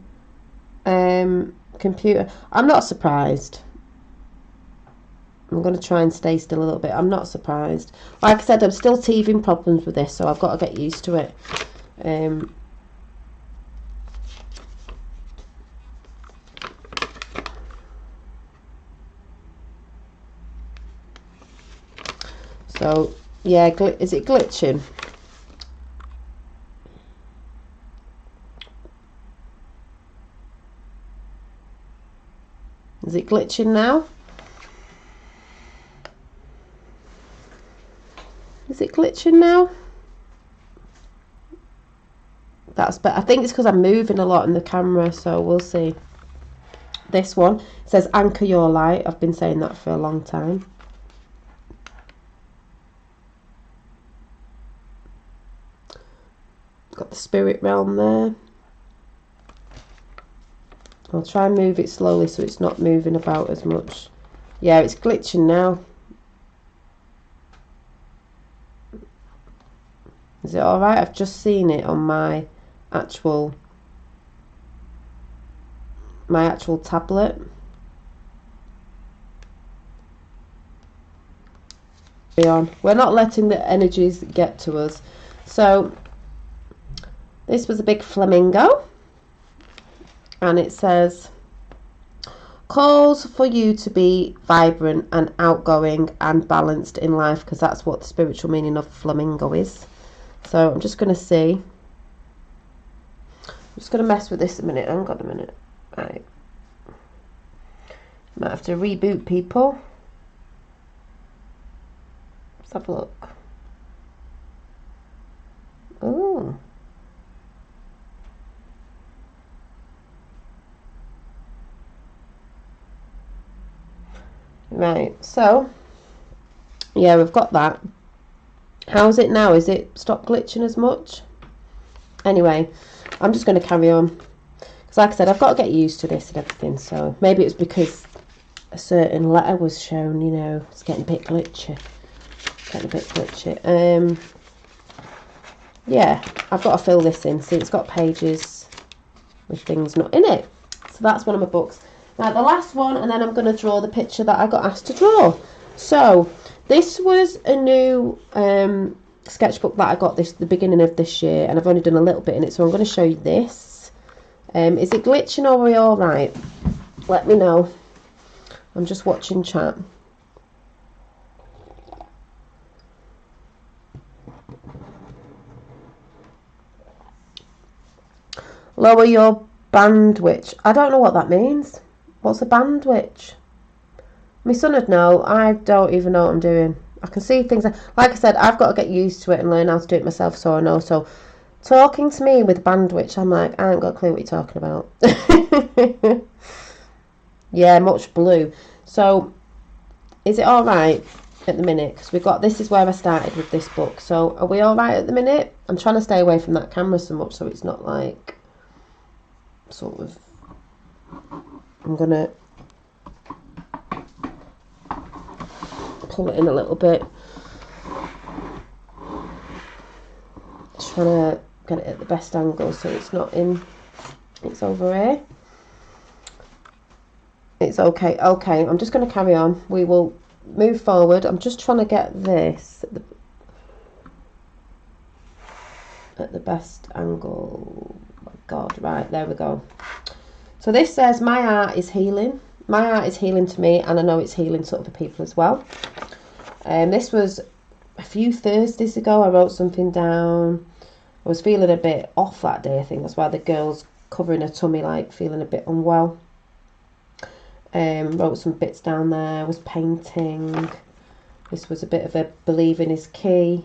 computer. I'm not surprised. I'm going to try and stay still a little bit. I'm not surprised. Like I said, I'm still teething problems with this, so I've got to get used to it. So, yeah, is it glitching? Is it glitching now? Is it glitching now? but I think it's because I'm moving a lot in the camera, so we'll see. This one says anchor your light. I've been saying that for a long time. Got the spirit realm there. I'll try and move it slowly so it's not moving about as much. Yeah, it's glitching now. Is it alright? I've just seen it on my actual tablet. We're not letting the energies get to us. So this was a big flamingo, and it says calls for you to be vibrant and outgoing and balanced in life, because that's what the spiritual meaning of flamingo is. So I'm just going to see. I'm just going to mess with this a minute. Hang on a minute. Right. Might have to reboot people. Let's have a look. Oh. Right, so yeah, we've got that. How's it now? Is it stopped glitching as much? Anyway, I'm just going to carry on, because like I said, I've got to get used to this and everything. So maybe it's because a certain letter was shown, you know. It's getting a bit glitchy. Yeah, I've got to fill this in. See, it's got pages with things not in it. So that's one of my books. Now the last one, and then I'm going to draw the picture that I got asked to draw. So this was a new sketchbook that I got the beginning of this year, and I've only done a little bit in it, so I'm going to show you this. Is it glitching or are we all right? Let me know. I'm just watching chat. Lower your bandwidth. I don't know what that means. What's a bandwidth? My son would know. I don't even know what I'm doing. I can see things. Like I said, I've got to get used to it and learn how to do it myself, so I know. So talking to me with bandwidth, I'm like, I ain't got a clue what you're talking about. Yeah, much blue. So is it all right at the minute? Because we got, this is where I started with this book. So are we all right at the minute? I'm trying to stay away from that camera so much, so it's not like sort of. I'm gonna pull it in a little bit. Just trying to get it at the best angle so it's not in. It's over here. It's okay. Okay, I'm just going to carry on. We will move forward. I'm just trying to get this at the best angle. Oh my God, right, there we go. So this says, my art is healing. My art is healing to me, and I know it's healing to other people as well. This was a few Thursdays ago. I wrote something down. I was feeling a bit off that day. I think that's why the girl's covering her tummy, like feeling a bit unwell. Wrote some bits down there. Was painting. This was a bit of a believing is key.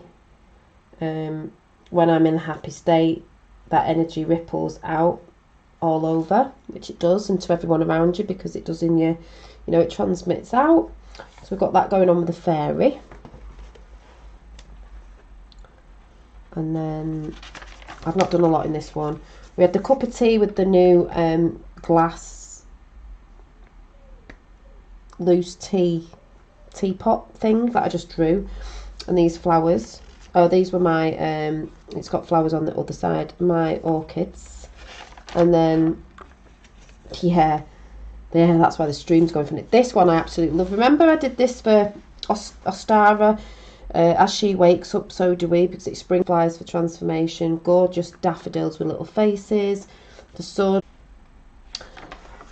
When I'm in a happy state, that energy ripples out all over, which it does, and to everyone around you, because it does in you, you know, it transmits out. So we've got that going on with the fairy. And then I've not done a lot in this one. We had the cup of tea with the new glass loose teapot thing that I just drew, and these flowers. Oh, these were my it's got flowers on the other side, my orchids. And then yeah, that's why the stream's going from it. This one I absolutely love. Remember I did this for Ostara, as she wakes up so do we, because it's spring flies for transformation. Gorgeous daffodils with little faces, the sun.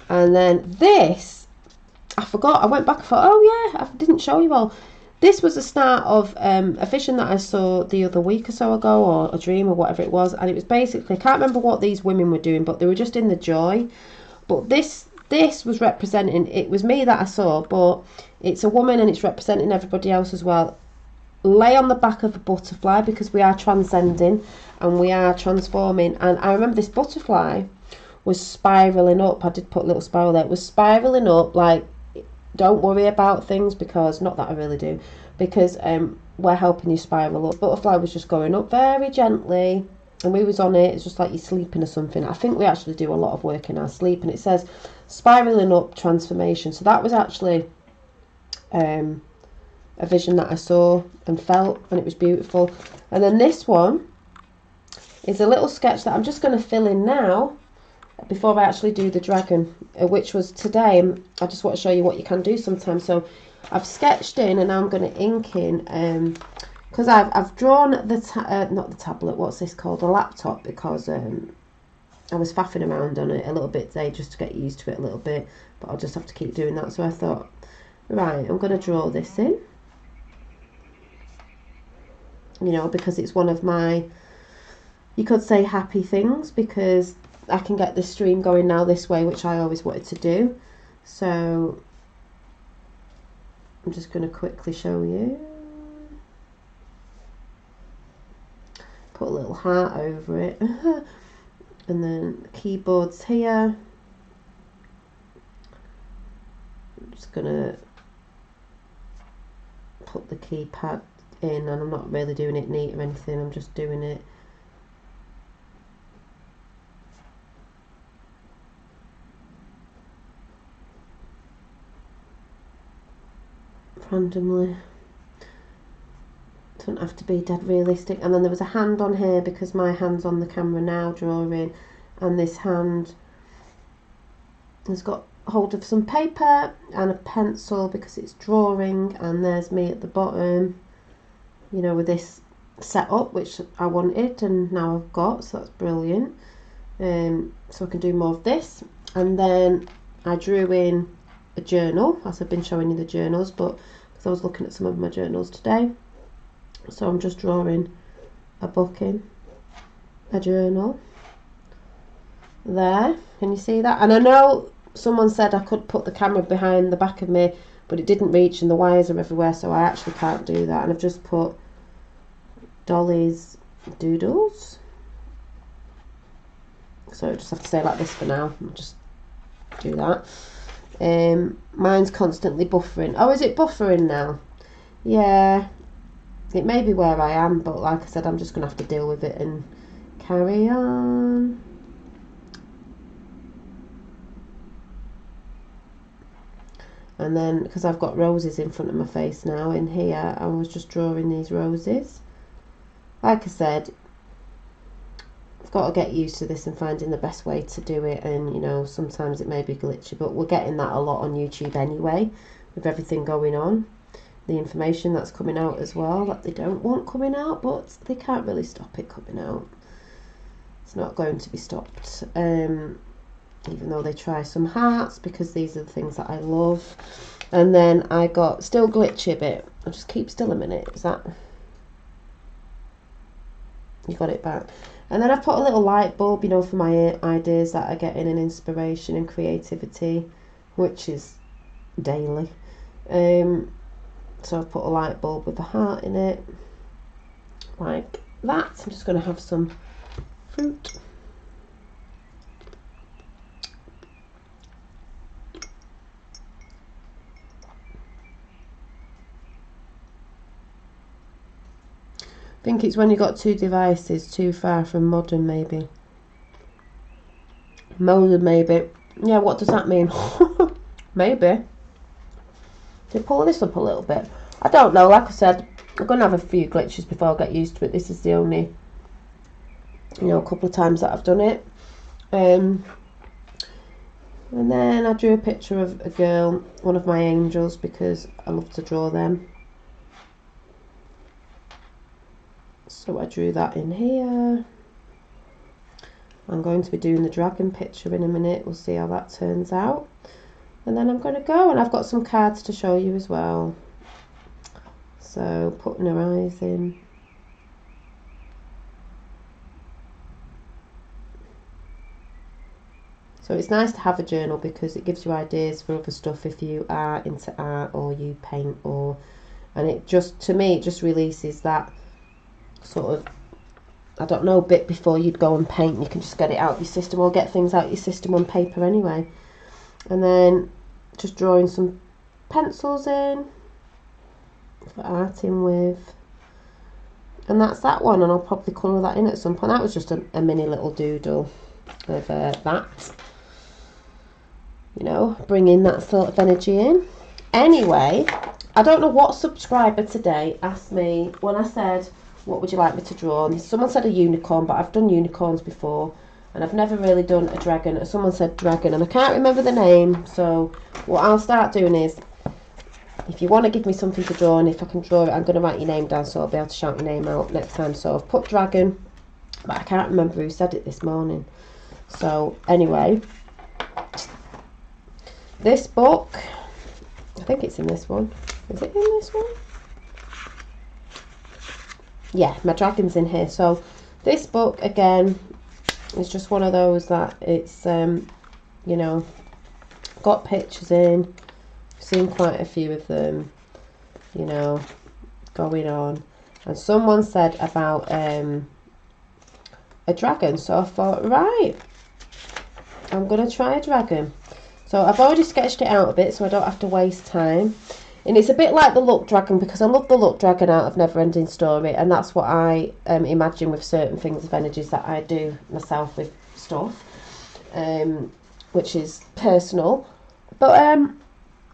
And then this, I forgot, I went back and thought, oh yeah, I didn't show you all. This was the start of a vision that I saw the other week or so ago, or a dream or whatever it was, and it was basically, I can't remember what these women were doing, but they were just in the joy. But this was representing, it was me that I saw, but it's a woman and it's representing everybody else as well. lay on the back of a butterfly, because we are transcending and we are transforming. And I remember this butterfly was spiraling up. I did put a little spiral there. It was spiraling up, like, don't worry about things, because, not that I really do, because we're helping you spiral up. The butterfly was just going up very gently, and we was on it. It's just like you're sleeping or something. I think we actually do a lot of work in our sleep, and it says spiraling up transformation. So that was actually a vision that I saw and felt, and it was beautiful. And then this one is a little sketch that I'm just going to fill in now before I actually do the dragon, which was today. I just want to show you what you can do sometimes. So I've sketched in, and now I'm going to ink in, because I've drawn the not the tablet, what's this called, a laptop, because I was faffing around on it a little bit today just to get used to it a little bit, but I'll just have to keep doing that. So I thought, right, I'm going to draw this in, you know, because it's one of my, you could say, happy things, because I can get this stream going now this way, which I always wanted to do. So I'm just going to quickly show you. Put a little heart over it. And then the keyboard's here. I'm just going to put the keypad in, and I'm not really doing it neat or anything. I'm just doing it randomly. Doesn't have to be dead realistic. And then there was a hand on here, because my hand's on the camera now drawing, and this hand has got hold of some paper and a pencil because it's drawing. And there's me at the bottom, you know, with this set up, which I wanted and now I've got, so that's brilliant. So I can do more of this. And then I drew in a journal, as I've been showing you the journals, but because I was looking at some of my journals today, so I'm just drawing a book in a journal there. Can you see that? And I know someone said I could put the camera behind the back of me, but it didn't reach and the wires are everywhere, so I actually can't do that. And I've just put Dolly's Doodles, so I just have to say like this for now. I'll just do that. Mine's constantly buffering. Oh, is it buffering now? Yeah, it may be where I am, but like I said, I'm just gonna have to deal with it and carry on. And then, because I've got roses in front of my face now in here, I was just drawing these roses. Like I said, I've got to get used to this and finding the best way to do it, and you know, sometimes it may be glitchy, but we're getting that a lot on YouTube anyway, with everything going on, the information that's coming out as well that they don't want coming out, but they can't really stop it coming out. It's not going to be stopped, even though they try some hearts, because these are the things that I love. And then I got still glitchy a bit. I'll just keep still a minute. Is that, you got it back? And then I put a little light bulb, you know, for my ideas that I get in, and inspiration and creativity, which is daily. So I've put a light bulb with a heart in it, like that. I'm just going to have some fruit. I think it's when you got two devices too far from modern, maybe. Modern, maybe. Yeah, what does that mean? Maybe. To pull this up a little bit. I don't know, like I said, I'm going to have a few glitches before I get used to it. This is the only, you know, couple of times that I've done it. And then I drew a picture of a girl, one of my angels, because I love to draw them. So I drew that in here. I'm going to be doing the dragon picture in a minute. We'll see how that turns out. And then I'm going to go, and I've got some cards to show you as well. So putting her eyes in. So it's nice to have a journal because it gives you ideas for other stuff if you are into art or you paint or and it just, to me, it just releases that sort of, I don't know, bit before you'd go and paint. You can just get it out of your system, or get things out of your system on paper anyway. And then just drawing some pencils in for arting with, and that's that one. And I'll probably colour that in at some point. That was just a mini little doodle of that, you know, bringing that sort of energy in. Anyway, I don't know what subscriber today asked me when I said, what would you like me to draw? And someone said a unicorn, but I've done unicorns before, and I've never really done a dragon. Someone said dragon, and I can't remember the name. So what I'll start doing is, if you want to give me something to draw, and if I can draw it, I'm going to write your name down so I'll be able to shout your name out next time. So I've put dragon, but I can't remember who said it this morning. So anyway, this book, I think it's in this one. Is it in this one? Yeah, my dragon's in here. So this book, again, is just one of those that it's, you know, got pictures in. I've seen quite a few of them, you know, going on. And someone said about a dragon. So I thought, right, I'm going to try a dragon. So I've already sketched it out a bit so I don't have to waste time. And it's a bit like the Luck Dragon, because I love the Luck Dragon out of Neverending Story, and that's what I imagine with certain things of energies that I do myself with stuff, which is personal. But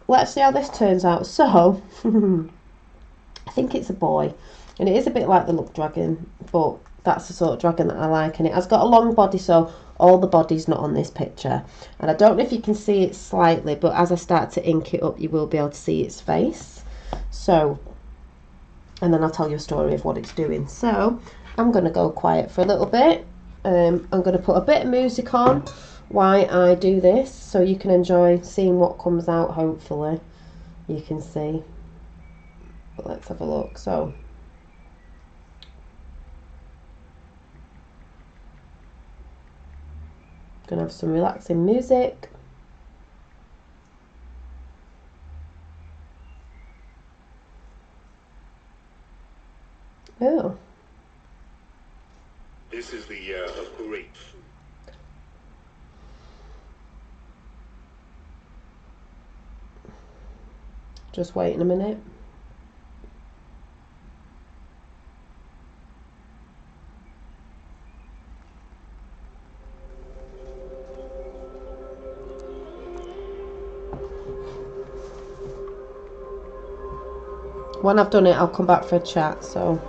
let's see how this turns out. So I think it's a boy, and it is a bit like the Luck Dragon, but that's the sort of dragon that I like, and it has got a long body, so all the body's not on this picture. And I don't know if you can see it slightly, but as I start to ink it up, you will be able to see its face. So, and then I'll tell you a story of what it's doing. So I'm going to go quiet for a little bit. I'm going to put a bit of music on while I do this, so you can enjoy seeing what comes out. Hopefully you can see, but let's have a look. So gonna have some relaxing music. Oh,
this is the year of great.
just waiting a minute. When I've done it, I'll come back for a chat. So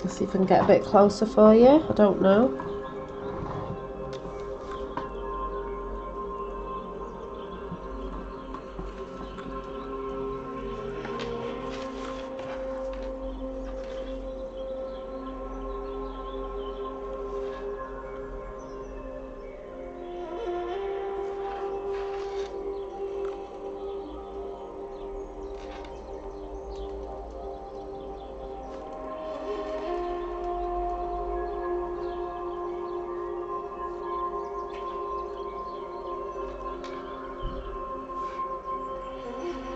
let's see if I can get a bit closer for you. I don't know.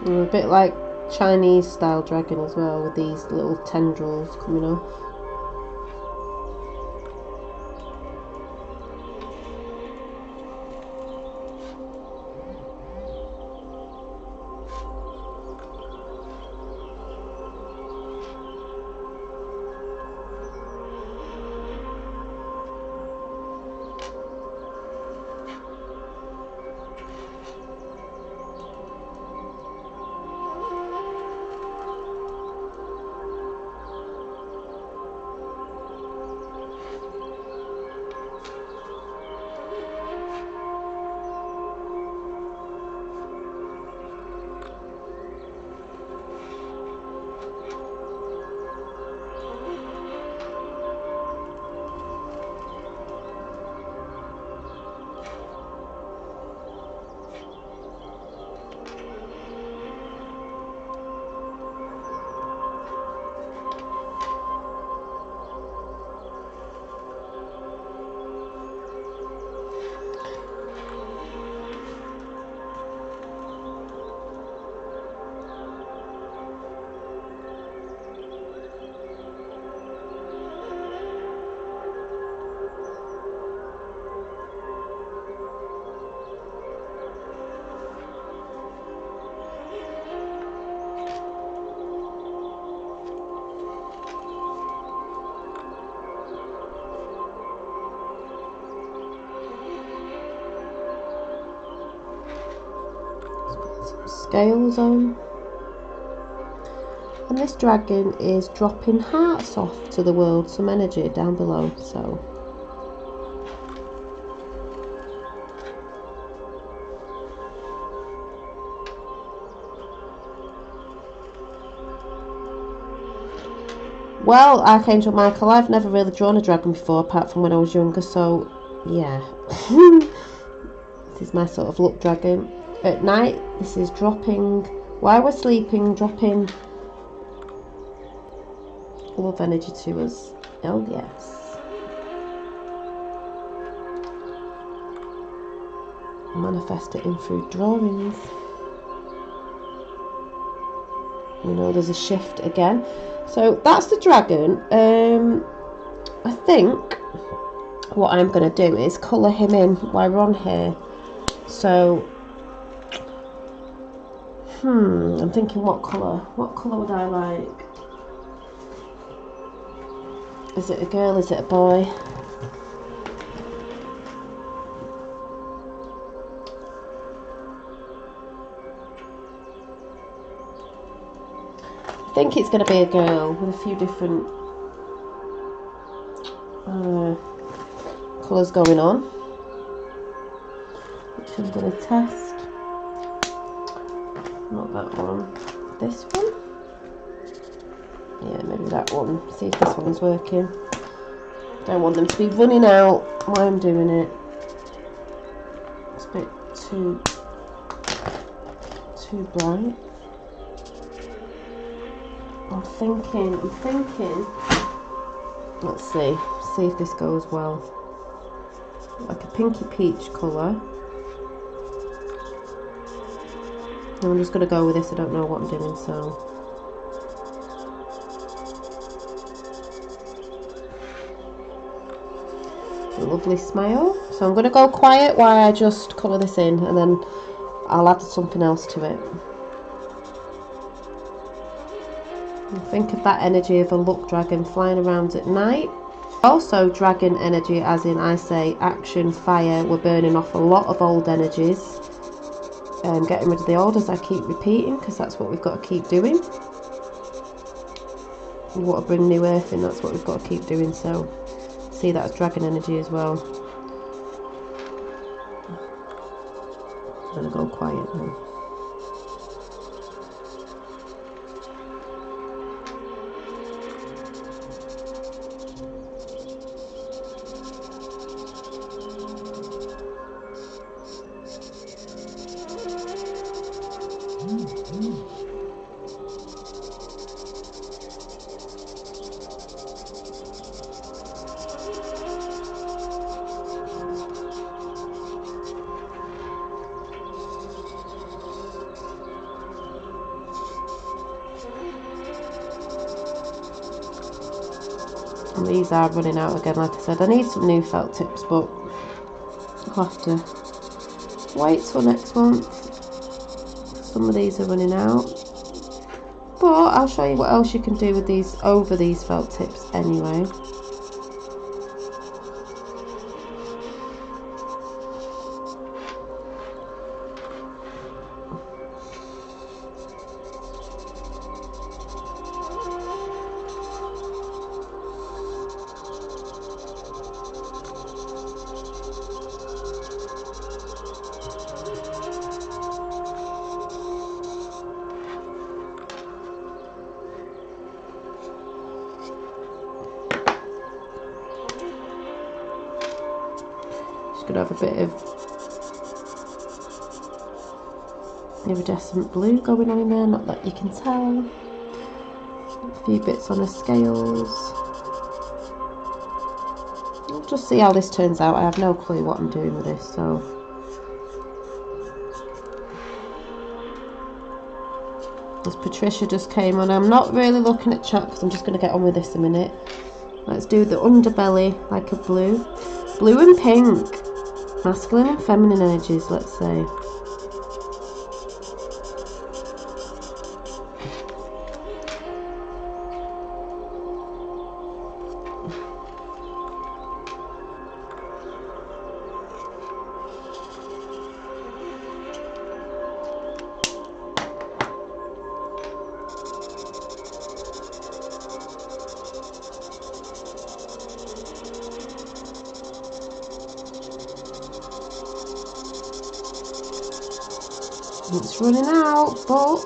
A bit like Chinese style dragon as well, with these little tendrils coming off. scales on. And this dragon is dropping hearts off to the world, some energy down below. So well, Archangel Michael, I've never really drawn a dragon before apart from when I was younger, so yeah. This is my sort of luck dragon. At night, this is dropping, while we're sleeping, dropping love energy to us. Oh yes. Manifest it in through drawings. You know, there's a shift again. So that's the dragon. I think what I'm going to do is colour him in while we're on here. So I'm thinking what colour would I like? Is it a girl, is it a boy? I think it's going to be a girl with a few different colours going on, which I'm going to test. Not that one, this one. Yeah, maybe that one. See if this one's working. Don't want them to be running out while I'm doing it. It's a bit too bright. I'm thinking, let's see if this goes well. Like a pinky peach colour. And I'm just going to go with this, I don't know what I'm doing, so. A lovely smile. So I'm going to go quiet while I just colour this in, and then I'll add something else to it. Think of that energy of a luck dragon flying around at night. Also dragon energy, as in I say action, fire. We're burning off a lot of old energies. Getting rid of the old, as I keep repeating, because that's what we've got to keep doing. We want to bring new earth in, that's what we've got to keep doing. So see that as dragon energy as well. I'm going to go quiet now. And these are running out again, like I said. I need some new felt tips, but I'll have to wait till next month. Some of these are running out, but I'll show you what else you can do with these over these felt tips anyway. Could have a bit of iridescent blue going on in there, not that you can tell. A few bits on her scales. We'll just see how this turns out. I have no clue what I'm doing with this, so. As Patricia just came on, I'm not really looking at chat because I'm just going to get on with this a minute. Let's do the underbelly, like a blue. Blue and pink. Masculine and feminine energies, let's say. It's running out, but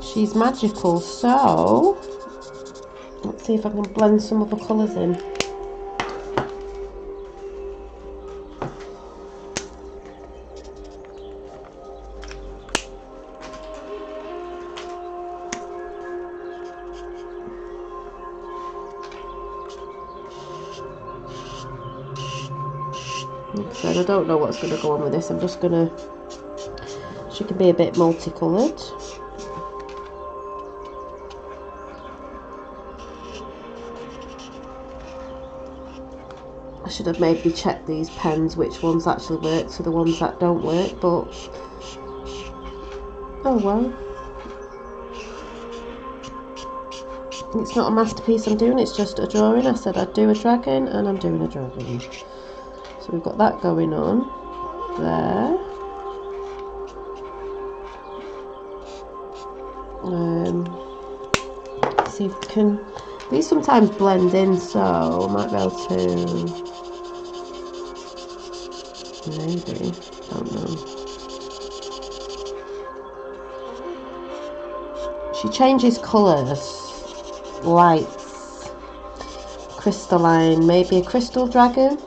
she's magical, so let's see if I can blend some other colours in. Like I said, I don't know what's going to go on with this. I'm just going to... She can be a bit multicoloured. I should have maybe checked these pens, which ones actually work for the ones that don't work, but... oh well. It's not a masterpiece I'm doing, it's just a drawing. I said I'd do a dragon, and I'm doing a dragon. So we've got that going on there. See if we can... These sometimes blend in, so I might be able to... maybe, don't know. She changes colours. Lights, crystalline, maybe a crystal dragon,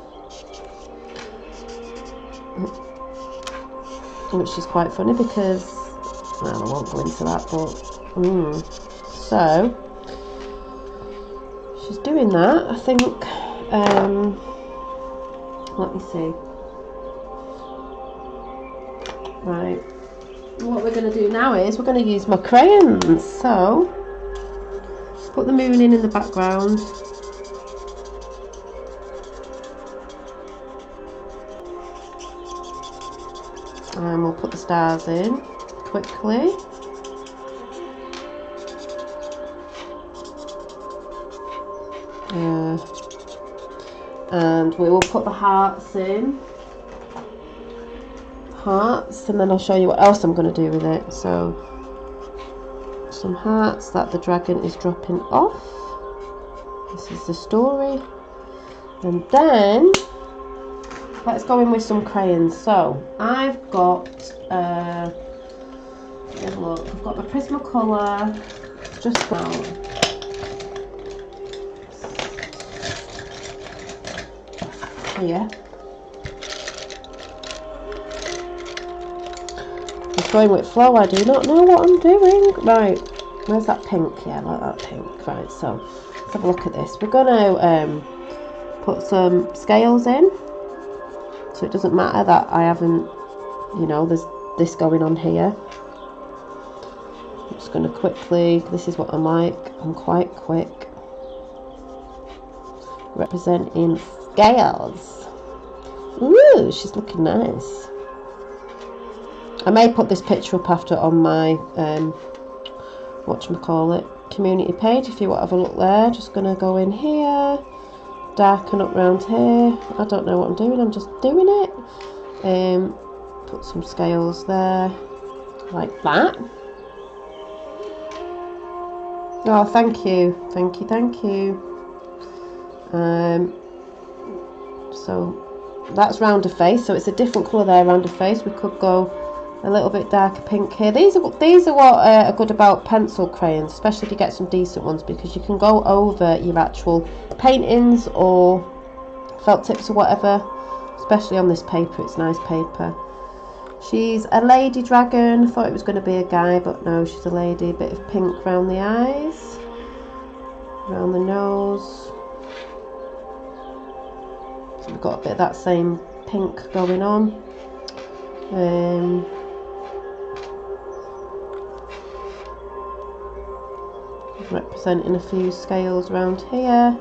which is quite funny because, well, I won't go into that, but so she's doing that. I think let me see. Right, what we're going to do now is we're going to use my crayons. So put the moon in the background. And we'll put the stars in quickly. And we will put the hearts in. Hearts, and then I'll show you what else I'm going to do with it. So some hearts that the dragon is dropping off. This is the story. And then let's go in with some crayons. So I've got look, I've got my Prismacolor just now. Here. I'm going with flow. I do not know what I'm doing. Right, where's that pink? Yeah, I like that pink. Right, so let's have a look at this. We're going to put some scales in, so it doesn't matter that I haven't, you know, there's this going on here. I'm just going to quickly, this is what I'm like, I'm quite quick, representing scales. Ooh, she's looking nice. I may put this picture up after on my whatchamacallit, community page if you want to have a look there. Just going to go in here, darken up round here. I don't know what I'm doing, I'm just doing it. Put some scales there, like that. Oh, thank you, thank you, thank you. So that's round her face, so it's a different colour there around her face. We could go a little bit darker pink here. These are what are good about pencil crayons, especially if you get some decent ones, because you can go over your actual paintings or felt tips or whatever, especially on this paper. It's nice paper. She's a lady dragon. I thought it was going to be a guy, but no, she's a lady. A bit of pink around the eyes, around the nose. So we've got a bit of that same pink going on. Representing a few scales around here.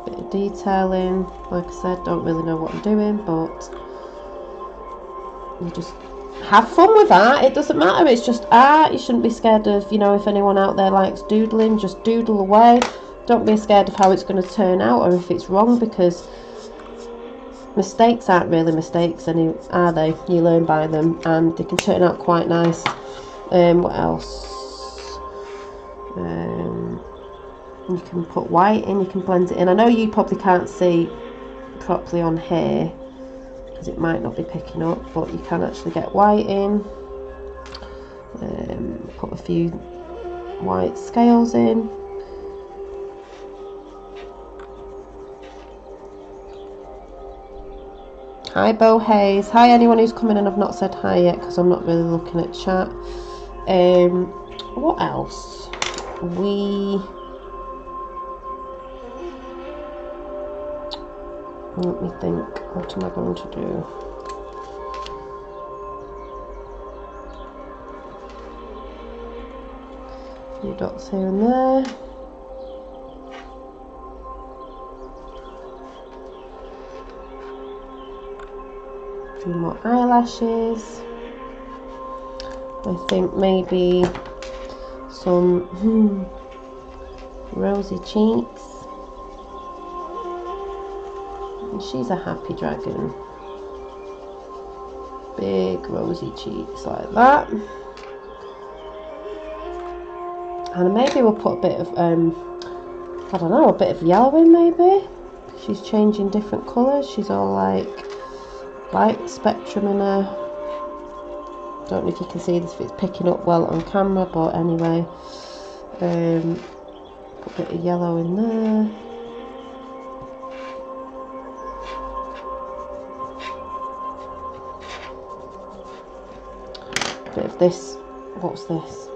Bit of detailing. Like I said, don't really know what I'm doing, but you just have fun with that. It doesn't matter, it's just art. You shouldn't be scared of, you know, if anyone out there likes doodling, just doodle away. Don't be scared of how it's going to turn out or if it's wrong, because mistakes aren't really mistakes, are they? You learn by them, and they can turn out quite nice. What else? You can put white in, you can blend it in. I know you probably can't see properly on here because it might not be picking up, but you can actually get white in. Put a few white scales in. Hi Bo Hayes. Hi anyone who's coming in. I've not said hi yet because I'm not really looking at chat. What else? Let me think. What am I going to do? A few dots here and there. A few more eyelashes. I think maybe some rosy cheeks. And she's a happy dragon. Big rosy cheeks like that. And maybe we'll put a bit of, I don't know, a bit of yellow in maybe. She's changing different colours. She's all like light spectrum in her. Don't know if you can see this, if it's picking up well on camera, but anyway. Put a bit of yellow in there. Bit of this, what's this?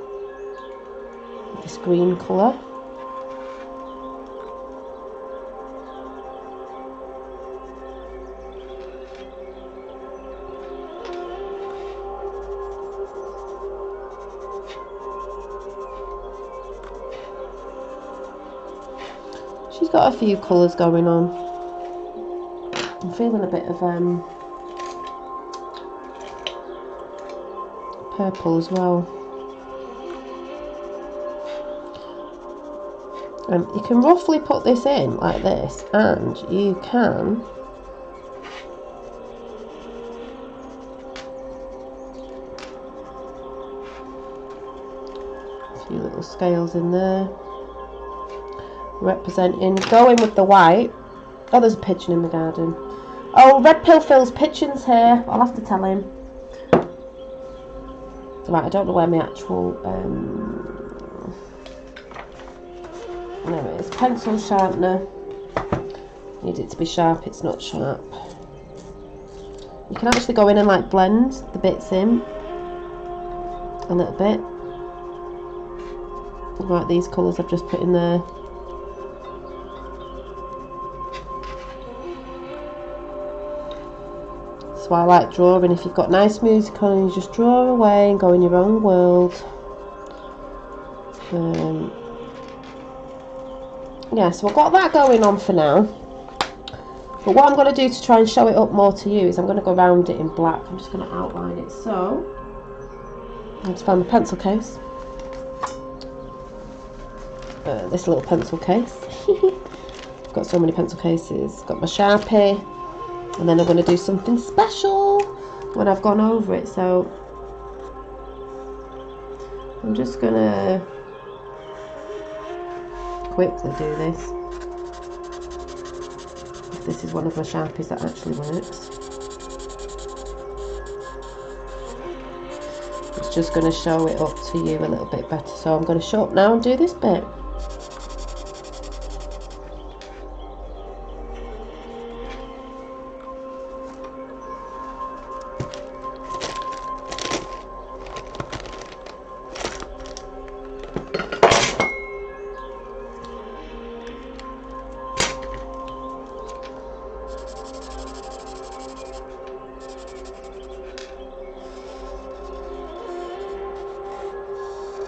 This green colour. She's got a few colours going on. I'm feeling a bit of purple as well. You can roughly put this in like this, and you can a few little scales in there, representing, going with the white. Oh, there's a pigeon in the garden. Oh, Red Pill Phil's pigeon's here. I'll have to tell him. Right, I don't know where my actual there it is, pencil sharpener. Need it to be sharp, it's not sharp. You can actually go in and like blend the bits in a little bit. Like these colours I've just put in there. That's why I like drawing. If you've got nice music on, you just draw away and go in your own world. Yeah, so I've got that going on for now. But what I'm going to do to try and show it up more to you is I'm going to go around it in black. I'm just going to outline it. So, I just found the pencil case. This little pencil case. Got so many pencil cases. Got my Sharpie. And then I'm going to do something special when I've gone over it. So, I'm just going to quickly do this. If this is one of my Sharpies that actually works. It's just going to show it up to you a little bit better. So I'm going to shut up now and do this bit.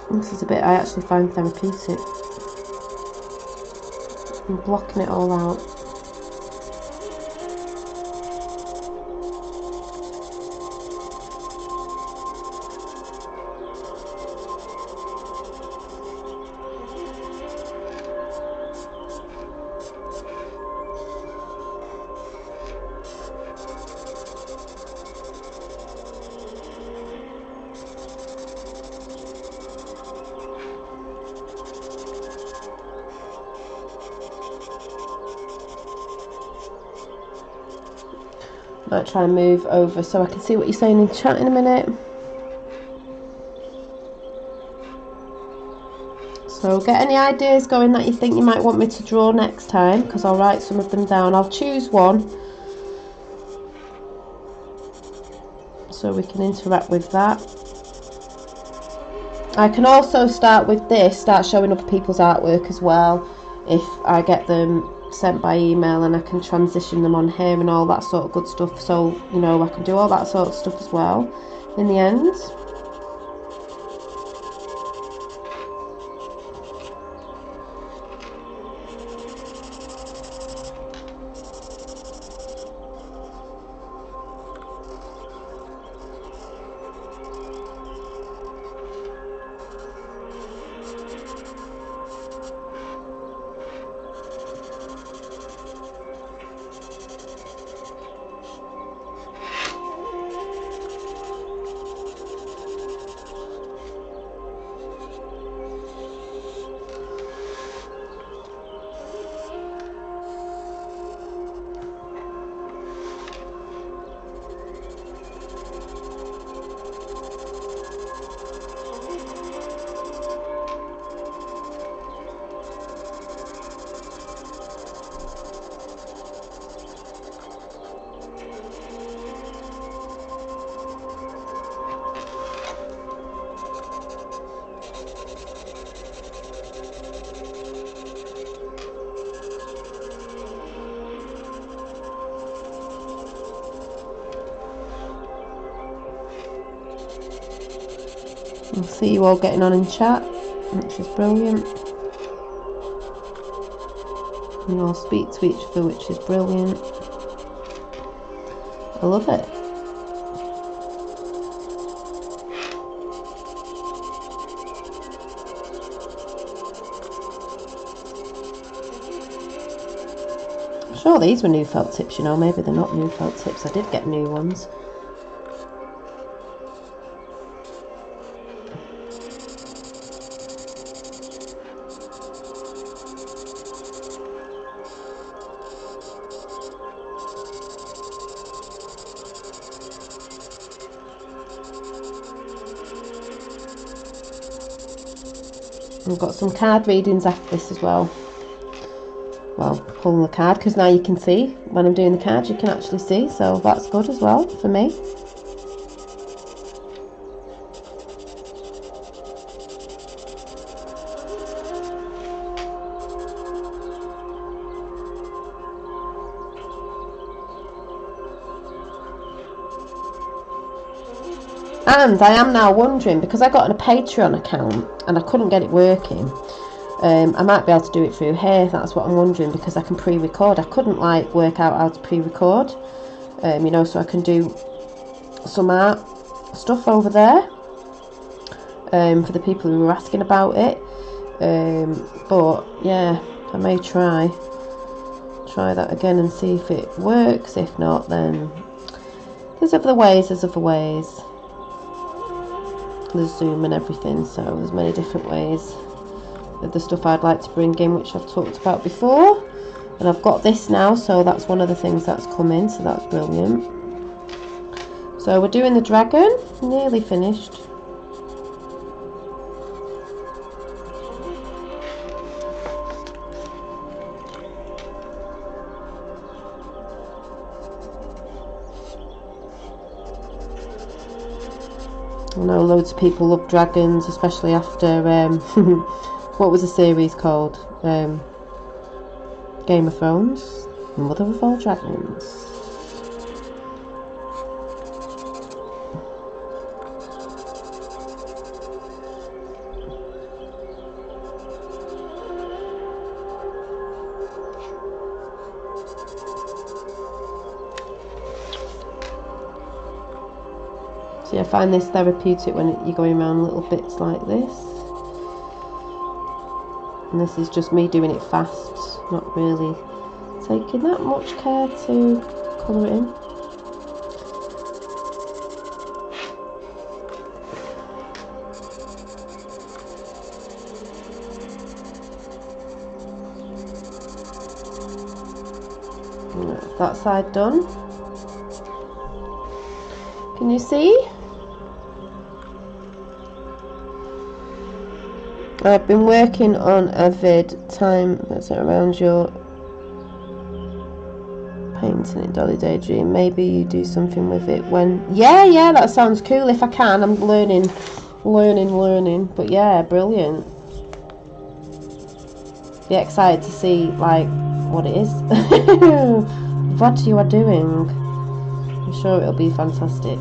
This is a bit I actually find therapeutic. I'm blocking it all out. Might try and move over so I can see what you're saying in chat in a minute. So get any ideas going that you think you might want me to draw next time, because I'll write some of them down. I'll choose one so we can interact with that. I can also start with this, start showing other people's artwork as well, if I get them sent by email, and I can transition them on here and all that sort of good stuff. So, you know, I can do all that sort of stuff as well in the end. I'll see you all getting on in chat, which is brilliant. You all speak to each other, which is brilliant. I love it. I'm sure these were new felt tips, you know, maybe they're not new felt tips. I did get new ones. We've got some card readings after this as well. Well, pulling the card, because now you can see when I'm doing the cards, you can actually see, so that's good as well for me. And I am now wondering, because I got a Patreon account and I couldn't get it working, I might be able to do it through here. That's what I'm wondering, because I can pre-record. I couldn't like work out how to pre-record, you know, so I can do some art stuff over there for the people who were asking about it. But yeah, I may try that again and see if it works. If not, then there's other ways. There's Zoom and everything, so there's many different ways of the stuff I'd like to bring in, which I've talked about before. And I've got this now, so that's one of the things that's come in, so that's brilliant. So we're doing the dragon, nearly finished. I know loads of people love dragons, especially after what was the series called? Game of Thrones, Mother of all Dragons. So I find this therapeutic when you're going around little bits like this. And this is just me doing it fast, not really taking that much care to colour it in. That side done. Can you see? I've been working on a vid time that's around your painting it, Dolly Daydream. Maybe you do something with it when... Yeah, that sounds cool. If I can, I'm learning. But yeah, brilliant. Be excited to see, like, what it is. What you are doing. I'm sure it'll be fantastic.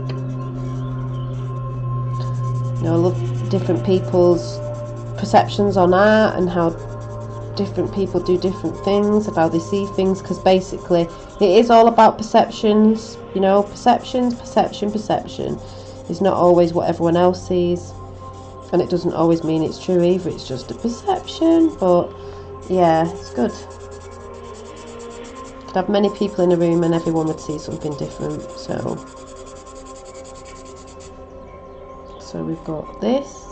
You know, I love different people's perceptions on art and how different people do different things, of how they see things, because basically it is all about perceptions. You know, perception is not always what everyone else sees, and it doesn't always mean it's true either. It's just a perception. But yeah, it's good. Could have many people in a room and everyone would see something different. So we've got this.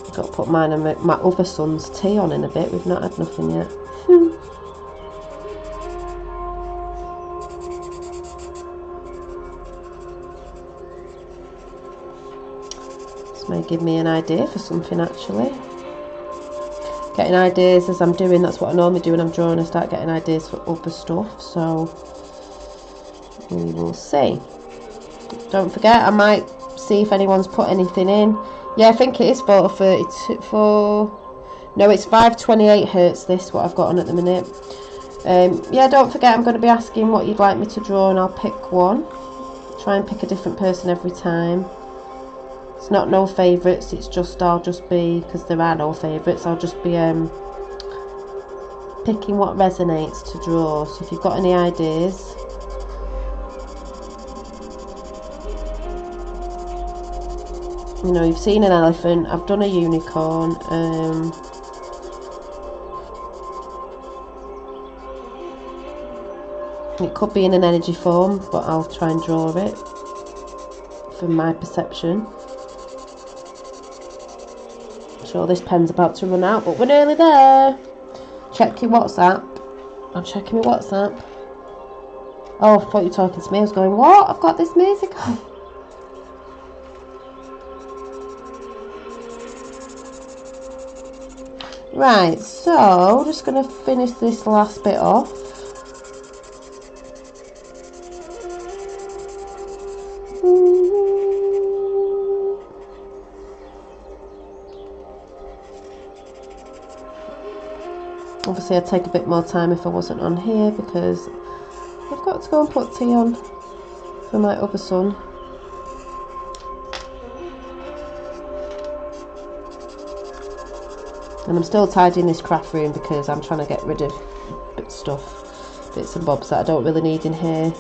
I've got to put mine and my other son's tea on in a bit. We've not had nothing yet. This may give me an idea for something, actually. Getting ideas as I'm doing, that's what I normally do when I'm drawing. I start getting ideas for other stuff, so we will see. Don't forget, I might see if anyone's put anything in. Yeah, I think it is 432 for... No, it's 528 hertz, this, what I've got on at the minute. Yeah, don't forget, I'm going to be asking what you'd like me to draw, and I'll pick one. Try and pick a different person every time. It's not no favourites, it's just, I'll just be, because there are no favourites, I'll just be picking what resonates to draw. So if you've got any ideas... You know, you've seen an elephant, I've done a unicorn, it could be in an energy form, but I'll try and draw it from my perception. I'm sure this pen's about to run out, but we're nearly there. Check your WhatsApp. I'm checking my WhatsApp. Oh, I thought you were talking to me. I was going, what? I've got this music on. Right, so just going to finish this last bit off. Obviously I'd take a bit more time if I wasn't on here, because I've got to go and put tea on for my other son. And I'm still tidying this craft room because I'm trying to get rid of bits and bobs that I don't really need in here.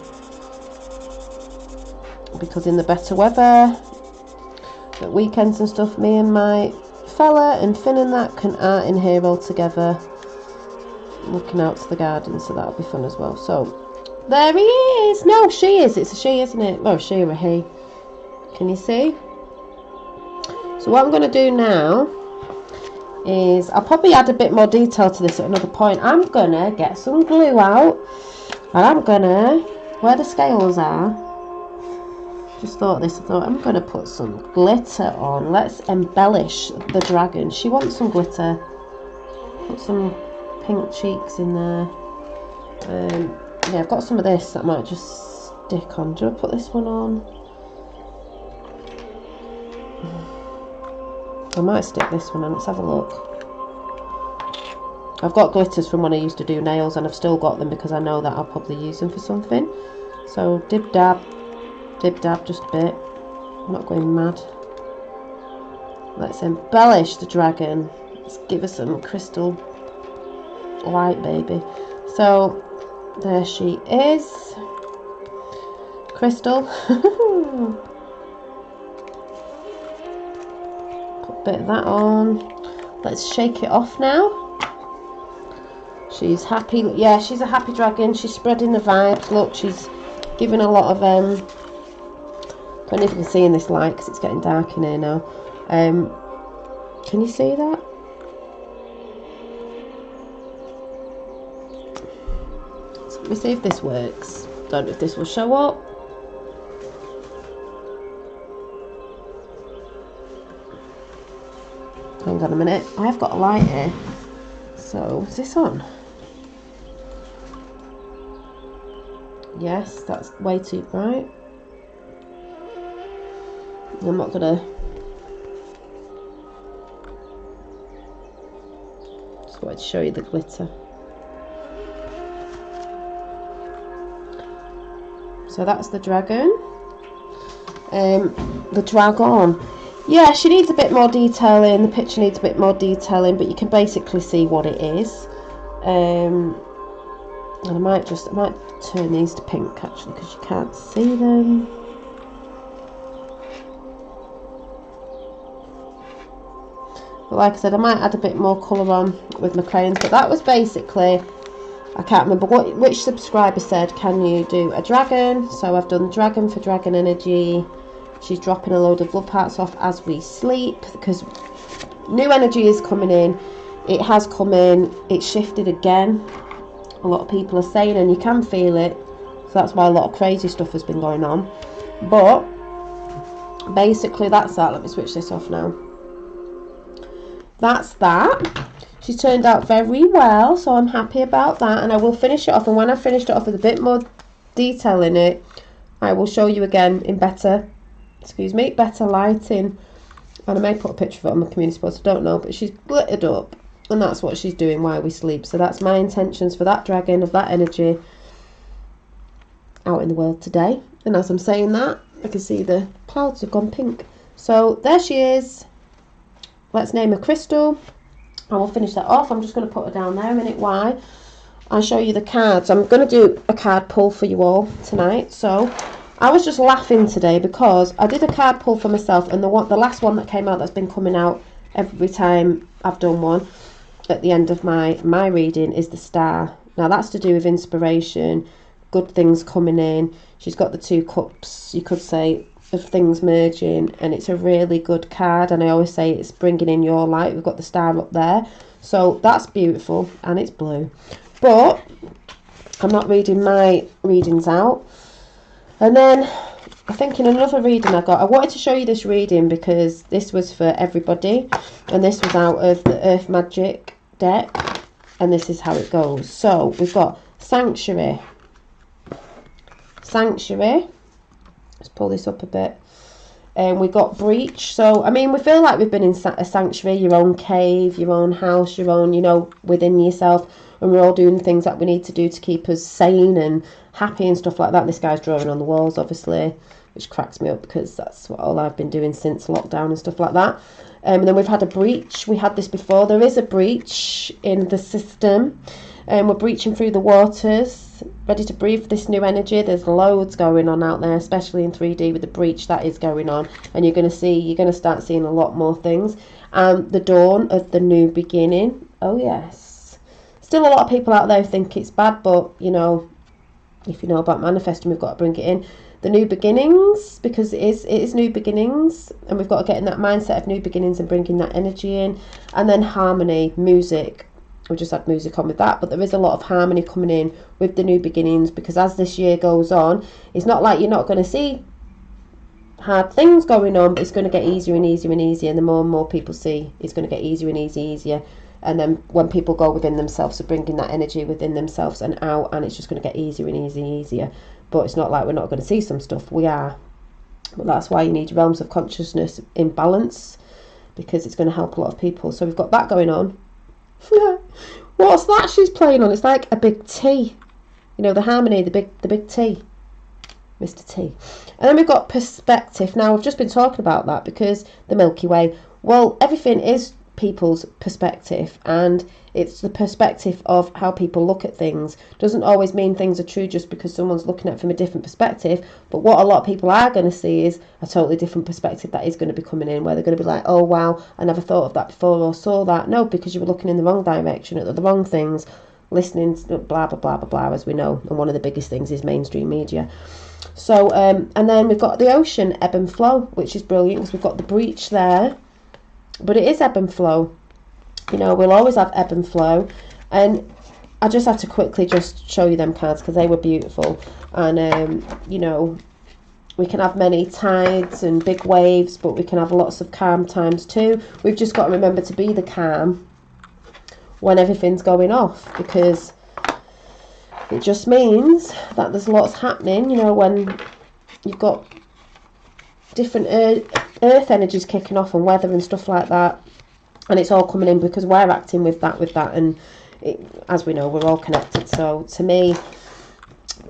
Because in the better weather, at weekends and stuff, me and my fella and Finn and that can art in here all together, looking out to the garden, so that'll be fun as well. So there he is. No, she is. It's a she, isn't it? Oh, she or a he. Can you see? So what I'm going to do now is, I'll probably add a bit more detail to this at another point. I'm going to get some glue out, and I'm going to, where the scales are, just thought this, I thought I'm going to put some glitter on. Let's embellish the dragon. She wants some glitter. Put some pink cheeks in there. Yeah, I've got some of this that I might just stick on. Do I put this one on? I might stick this one on. Let's have a look. I've got glitters from when I used to do nails, and I've still got them because I know that I'll probably use them for something. So dib dab, just a bit. I'm not going mad. Let's embellish the dragon. Let's give her some crystal light, baby. So there she is. Crystal. Put a bit of that on. Let's shake it off now. She's happy. Yeah, she's a happy dragon. She's spreading the vibes. Look, she's giving a lot of I don't know if you can see in this light because it's getting dark in here now. Can you see that? Let me see if this works. Don't know if this will show up. Hang on a minute. I have got a light here. So, is this on? Yes, that's way too bright. I'm not gonna... Just wanted to show you the glitter. So that's the dragon. The dragon. Yeah, she needs a bit more detailing. The picture needs a bit more detailing, but you can basically see what it is. And I might turn these to pink actually, because you can't see them. But like I said, I might add a bit more colour on with my crayons. But that was basically, I can't remember which subscriber said, can you do a dragon? So I've done dragon for dragon energy. She's dropping a load of love hearts off as we sleep, because new energy is coming in. It has come in. It's shifted again. A lot of people are saying, and you can feel it. So that's why a lot of crazy stuff has been going on. But basically that's that. Let me switch this off now. That's that. She's turned out very well, so I'm happy about that. And I will finish it off. And when I've finished it off with a bit more detail in it, I will show you again in better lighting. And I may put a picture of it on my community post, I don't know, but she's glittered up, and that's what she's doing while we sleep. So that's my intentions for that dragon, of that energy out in the world today. And as I'm saying that, I can see the clouds have gone pink. So there she is. Let's name her Crystal. I will finish that off. I'm just going to put her down there a minute. Why? I'll show you the cards. I'm going to do a card pull for you all tonight. So I was just laughing today because I did a card pull for myself, and the last one that came out, that's been coming out every time I've done one at the end of my reading, is the Star. Now that's to do with inspiration, good things coming in. She's got the 2 cups, you could say, of things merging, and it's a really good card. And I always say it's bringing in your light. We've got the Star up there, so that's beautiful, and it's blue. But I'm not reading my readings out. And then I think in another reading I wanted to show you this reading because this was for everybody, and this was out of the Earth Magic deck, and this is how it goes. So we've got Sanctuary. Let's pull this up a bit. And we've got Breach. So I mean, we feel like we've been in a sanctuary, your own cave, your own house, your own, you know, within yourself, and we're all doing things that we need to do to keep us sane and happy and stuff like that. This guy's drawing on the walls, obviously, which cracks me up because that's what all I've been doing since lockdown and stuff like that. And then we've had a breach. We had this before. There is a breach in the system, and we're breaching through the waters, ready to breathe this new energy. There's loads going on out there, especially in 3D with the breach that is going on, and you're going to start seeing a lot more things. The dawn of the new beginning. Oh yes, still a lot of people out there think it's bad, but you know, if you know about manifesting, we've got to bring it in. The new beginnings, because it is new beginnings, and we've got to get in that mindset of new beginnings and bringing that energy in. And then harmony, music. We just had music on with that, but there is a lot of harmony coming in with the new beginnings, because as this year goes on, it's not like you're not going to see hard things going on, but it's going to get easier and easier and easier, and the more and more people see, it's going to get easier and easier. And then when people go within themselves, so bringing that energy within themselves and out, and it's just going to get easier and easier. But it's not like we're not going to see some stuff. We are. But that's why you need realms of consciousness in balance, because it's going to help a lot of people. So we've got that going on. What's that she's playing on? It's like a big T. You know, the harmony, the big T. Mr. T. And then we've got perspective. Now, we've just been talking about that because the Milky Way. Well, everything is people's perspective, and it's the perspective of how people look at things. Doesn't always mean things are true just because someone's looking at it from a different perspective, but what a lot of people are going to see is a totally different perspective that is going to be coming in, where they're going to be like, oh wow, I never thought of that before or saw that. No, because you were looking in the wrong direction, at the wrong things, listening to blah blah blah blah blah, as we know. And one of the biggest things is mainstream media. So and then we've got the ocean, ebb and flow, which is brilliant because we've got the breach there. But it is ebb and flow. You know, we'll always have ebb and flow. And I just had to quickly just show you them cards because they were beautiful. And, you know, we can have many tides and big waves, but we can have lots of calm times too. We've just got to remember to be the calm when everything's going off, because it just means that there's lots happening, you know, when you've got different earth energies kicking off and weather and stuff like that, and it's all coming in because we're acting with that, and as we know, we're all connected. So to me,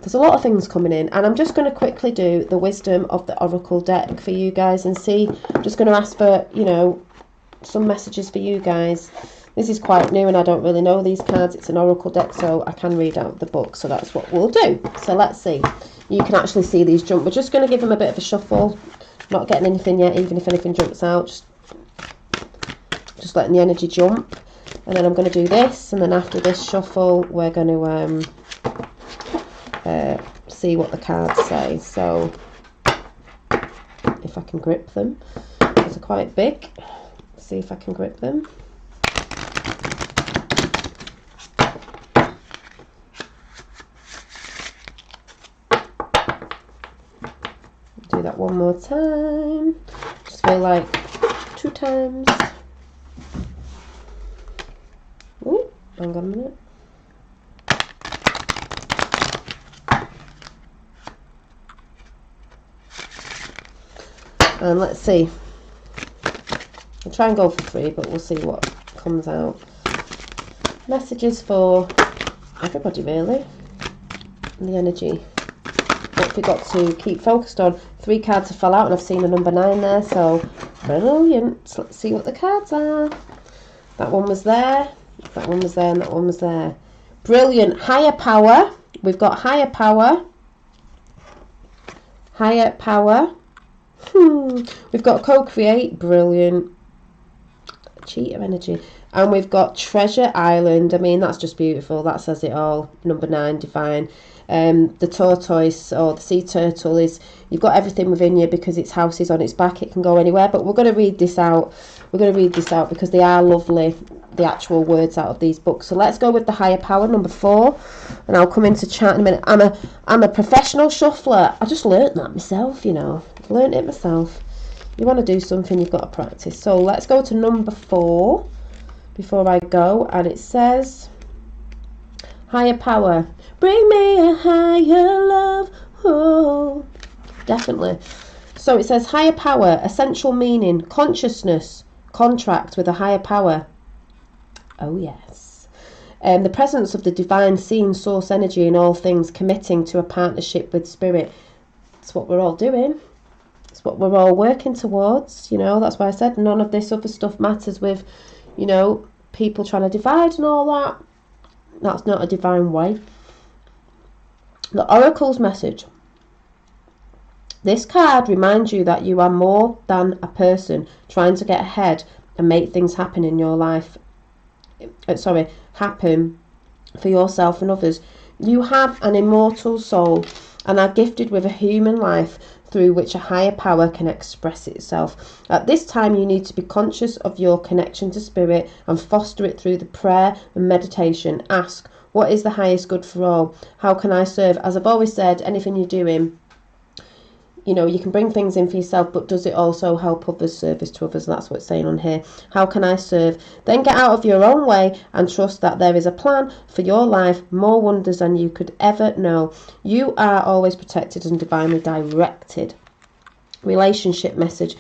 there's a lot of things coming in, and I'm just going to quickly do the wisdom of the oracle deck for you guys and see. I'm just going to ask for, you know, some messages for you guys. This is quite new and I don't really know these cards. It's an oracle deck, so I can read out the book, so that's what we'll do. So let's see. You can actually see these jump. We're just going to give them a bit of a shuffle. Not getting anything yet, even if anything jumps out. Just letting the energy jump. And then I'm going to do this, and then after this shuffle, we're going to see what the cards say. So if I can grip them, because they're quite big. See if I can grip them. Do that one more time. Just feel like 2 times. Ooh, hang on a minute. And let's see. I'll try and go for 3, but we'll see what comes out. Messages for everybody, really. And the energy. What we got to keep focused on. 3 cards have fell out, and I've seen a number 9 there, so brilliant. So let's see what the cards are. That one was there, that one was there, and that one was there. Brilliant. Higher power. We've got higher power. Higher power. We've got co-create. Brilliant. Cheater energy. And we've got treasure island. I mean, that's just beautiful. That says it all. Number 9, divine. The tortoise or the sea turtle is, you've got everything within you because its house is on its back. It can go anywhere. But we're going to read this out. We're going to read this out because they are lovely, the actual words out of these books. So let's go with the higher power, number 4. And I'll come into chat in a minute. I'm a professional shuffler. I just learnt that myself, you know. I've learnt it myself. You want to do something, you've got to practice. So let's go to number 4 before I go. And it says, higher power. Bring me a higher love. Oh, definitely. So it says higher power, essential meaning, consciousness, contract with a higher power. Oh yes. The presence of the divine seen source energy in all things, committing to a partnership with spirit. That's what we're all doing. It's what we're all working towards. You know, that's why I said none of this other stuff matters with, you know, people trying to divide and all that. That's not a divine way. The oracle's message. This card reminds you that you are more than a person trying to get ahead and make things happen in your life. Happen for yourself and others. You have an immortal soul and are gifted with a human life through which a higher power can express itself. At this time, you need to be conscious of your connection to spirit and foster it through the prayer and meditation. Ask, what is the highest good for all? How can I serve? As I've always said, anything you're doing, you know, you can bring things in for yourself, but does it also help others, service to others? That's what it's saying on here. How can I serve? Then get out of your own way and trust that there is a plan for your life, more wonders than you could ever know. You are always protected and divinely directed. Relationship message.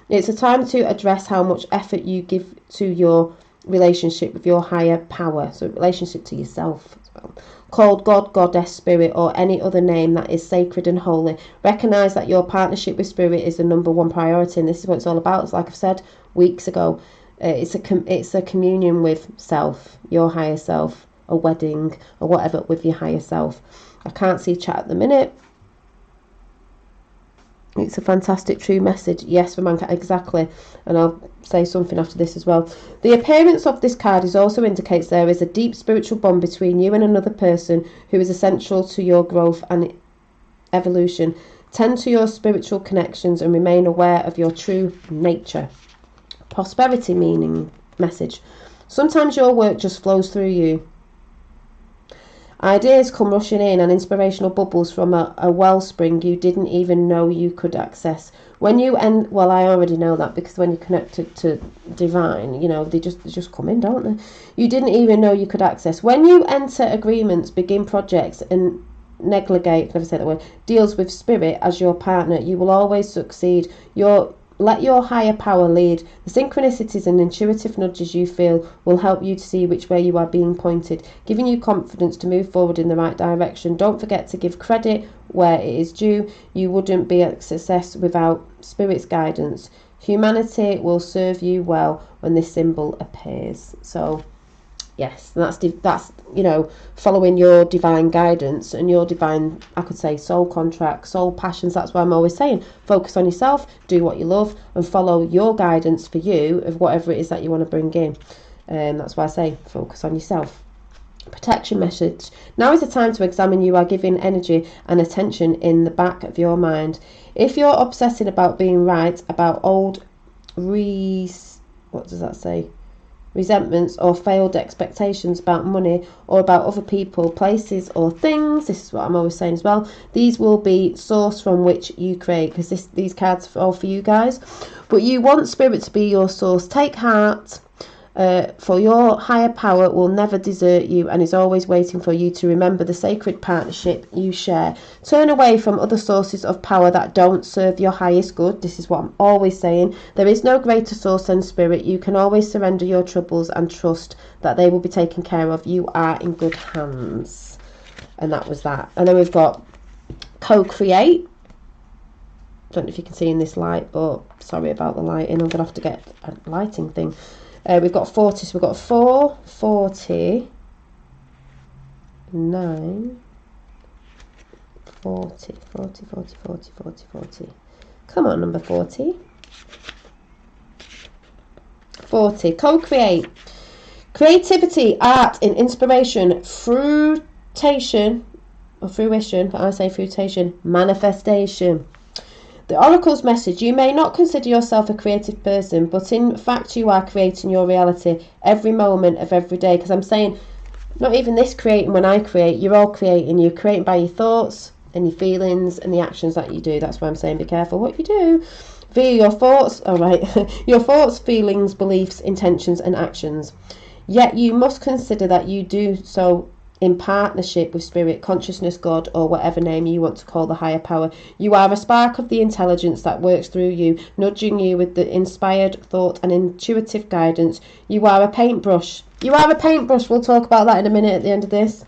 It's a time to address how much effort you give to your relationship with your higher power. So relationship to yourself as well. Called God, Goddess, Spirit, or any other name that is sacred and holy. Recognise that your partnership with Spirit is the number 1 priority, and this is what it's all about. It's like I've said weeks ago. It's a communion with self, your higher self, a wedding, or whatever with your higher self. I can't see chat at the minute. It's a fantastic true message. Yes, for mankind, exactly. And I'll say something after this as well. The appearance of this card also indicates there is a deep spiritual bond between you and another person who is essential to your growth and evolution. Tend to your spiritual connections and remain aware of your true nature. Prosperity meaning message. Sometimes your work just flows through you. Ideas come rushing in and inspirational bubbles from a wellspring you didn't even know you could access. When you well, I already know that, because when you're connected to divine, you know, they just come in, don't they? You didn't even know you could access. When you enter agreements, begin projects, and negligate, never say that word, deals with spirit as your partner, you will always succeed. Let your higher power lead. The synchronicities and intuitive nudges you feel will help you to see which way you are being pointed, giving you confidence to move forward in the right direction. Don't forget to give credit where it is due. You wouldn't be a success without spirit's guidance. Humanity will serve you well when this symbol appears. So yes, that's you know, following your divine guidance and your divine, I could say, soul contract, soul passions. That's why I'm always saying, focus on yourself, do what you love, and follow your guidance for you of whatever it is that you want to bring in. That's why I say focus on yourself. Protection message. Now is the time to examine. You are giving energy and attention in the back of your mind. If you're obsessing about being right, about old what does that say? Resentments or failed expectations about money or about other people, places or things, this is what I'm always saying as well, these will be source from which you create, because these cards are all for you guys. But you want spirit to be your source. Take heart, for your higher power will never desert you and is always waiting for you to remember the sacred partnership you share. Turn away from other sources of power that don't serve your highest good. This is what I'm always saying. There is no greater source than spirit. You can always surrender your troubles and trust that they will be taken care of. You are in good hands. And that was that. And then we've got co-create. Don't know if you can see in this light, but sorry about the lighting. I'm gonna have to get a lighting thing. We've got 40, so we've got 4, 40, 9, 40, 40, 40, 40, 40, 40. Come on, number 40. 40, co-create. Creativity, art, and inspiration, fruition, but I say fruition, manifestation. The Oracle's message: you may not consider yourself a creative person, but in fact you are creating your reality every moment of every day. Because I'm saying, not even this creating when I create, you're all creating. You're creating by your thoughts and your feelings and the actions that you do. That's why I'm saying be careful what you do. Via your thoughts, your thoughts, feelings, beliefs, intentions and actions. Yet you must consider that you do so in partnership with spirit, consciousness, God, or whatever name you want to call the higher power. You are a spark of the intelligence that works through you, nudging you with the inspired thought and intuitive guidance. You are a paintbrush. You are a paintbrush. We'll talk about that in a minute at the end of this.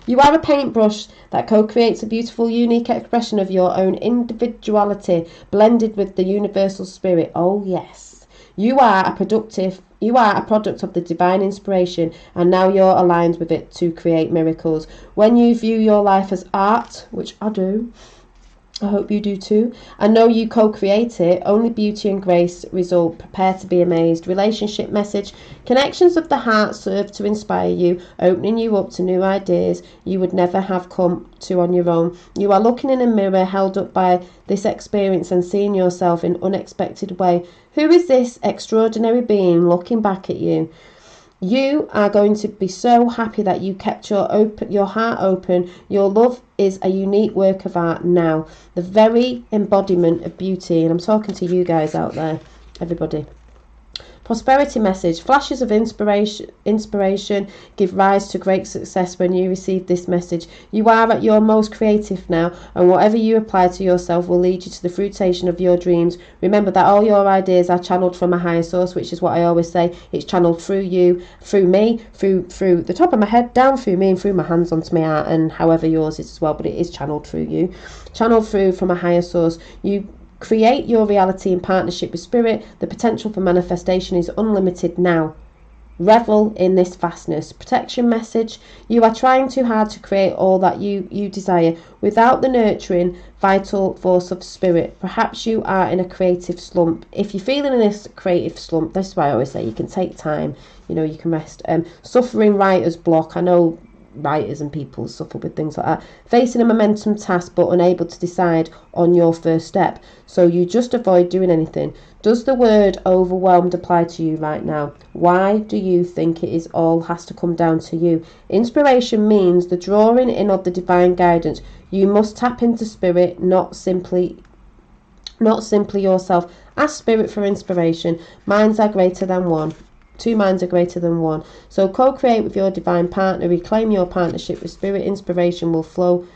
You are a paintbrush that co-creates a beautiful, unique expression of your own individuality, blended with the universal spirit. Oh yes. You are a product of the divine inspiration, and now you're aligned with it to create miracles. When you view your life as art, which I do, I hope you do too, and know you co-create it, only beauty and grace result. Prepare to be amazed. Relationship message: connections of the heart serve to inspire you, opening you up to new ideas you would never have come to on your own. You are looking in a mirror, held up by this experience and seeing yourself in an unexpected way. Who is this extraordinary being looking back at you? You are going to be so happy that you kept your heart open. Your love is a unique work of art now, the very embodiment of beauty. And I'm talking to you guys out there, everybody. Prosperity message: flashes of inspiration give rise to great success when you receive this message. You are at your most creative now, and whatever you apply to yourself will lead you to the fruition of your dreams. Remember that all your ideas are channeled from a higher source, which is what I always say. It's channeled through you, through me, through the top of my head, down through me, and through my hands onto my heart, and however yours is as well, but it is channeled through you. Channeled through from a higher source. You create your reality in partnership with spirit. The potential for manifestation is unlimited now. Revel in this vastness. Protection message: you are trying too hard to create all that you desire without the nurturing vital force of spirit. Perhaps you are in a creative slump. If you're feeling in this creative slump, that's why I always say you can take time, you can rest. Suffering writer's block. I know writers and people suffer with things like that. Facing a momentum task but unable to decide on your first step, so you just avoid doing anything. Does the word overwhelmed apply to you right now? Why do you think it is all has to come down to you? Inspiration means the drawing in of the divine guidance. You must tap into spirit, not simply yourself. Ask spirit for inspiration. Minds are greater than one. Two minds are greater than one. So co-create with your divine partner. Reclaim your partnership with spirit. Inspiration will flow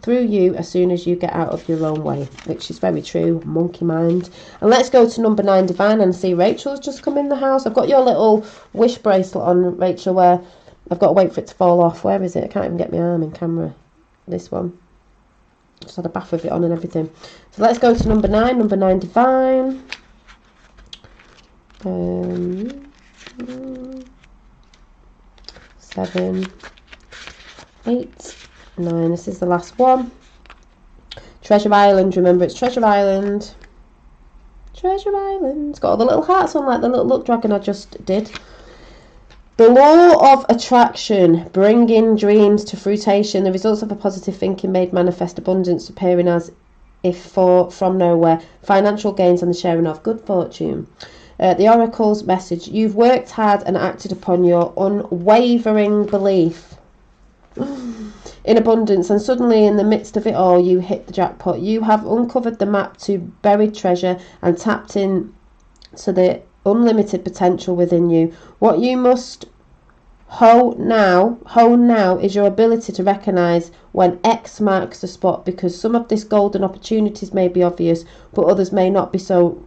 through you as soon as you get out of your own way, which is very true. Monkey mind. And let's go to number 9, divine, and see Rachel's just come in the house. I've got your little wish bracelet on, Rachel, where I've got to wait for it to fall off. Where is it? I can't even get my arm in camera. This one. Just had a bath with it on and everything. So let's go to number 9. Number 9, divine. 7, 8, 9. This is the last one. Treasure Island. Remember, it's Treasure Island. Treasure Island. It's got all the little hearts on, like the little luck dragon I just did. The law of attraction, bringing dreams to fruition. The results of a positive thinking made manifest, abundance appearing as if from nowhere. Financial gains and the sharing of good fortune. The oracle's message: you've worked hard and acted upon your unwavering belief in abundance, and suddenly in the midst of it all you hit the jackpot. You have uncovered the map to buried treasure and tapped in to the unlimited potential within you. What you must hone now is your ability to recognize when X marks the spot, because some of this golden opportunities may be obvious, but others may not be so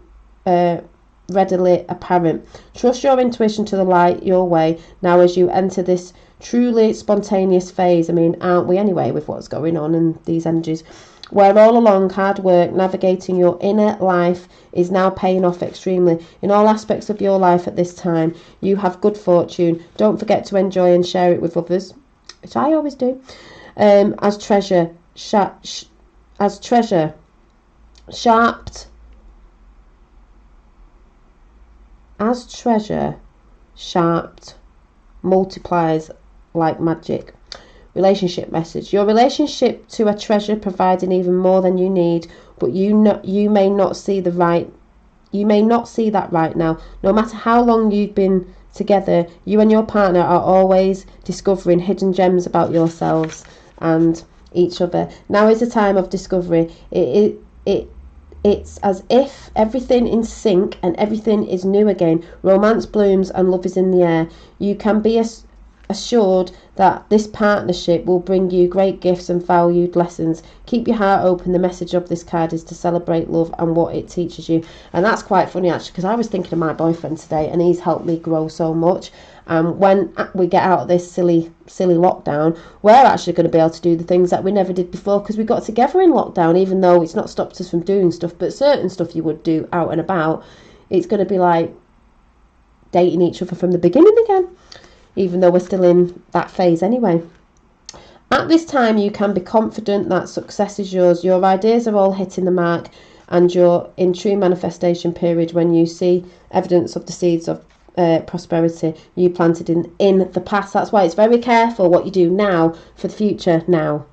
readily apparent. Trust your intuition to the light your way now as you enter this truly spontaneous phase. I mean, aren't we anyway, with what's going on in these energies, where all along hard work navigating your inner life is now paying off extremely in all aspects of your life. At this time you have good fortune. Don't forget to enjoy and share it with others, which I always do. As treasure sharped multiplies like magic. Relationship message: your relationship to a treasure providing even more than you need, but you may not see that right now. No matter how long you've been together, you and your partner are always discovering hidden gems about yourselves and each other. Now is a time of discovery. It's as if everything in sync and everything is new again. Romance blooms and love is in the air. You can be assured that this partnership will bring you great gifts and valued lessons. Keep your heart open. The message of this card is to celebrate love and what it teaches you. And that's quite funny, actually, because I was thinking of my boyfriend today, and he's helped me grow so much. When we get out of this silly lockdown, we're actually going to be able to do the things that we never did before, because we got together in lockdown, even though it's not stopped us from doing stuff. But certain stuff you would do out and about, it's going to be like dating each other from the beginning again, even though we're still in that phase anyway. At this time you can be confident that success is yours. Your ideas are all hitting the mark, and you're in true manifestation period when you see evidence of the seeds of prosperity you planted in the past. That's why it's very careful what you do now for the future now,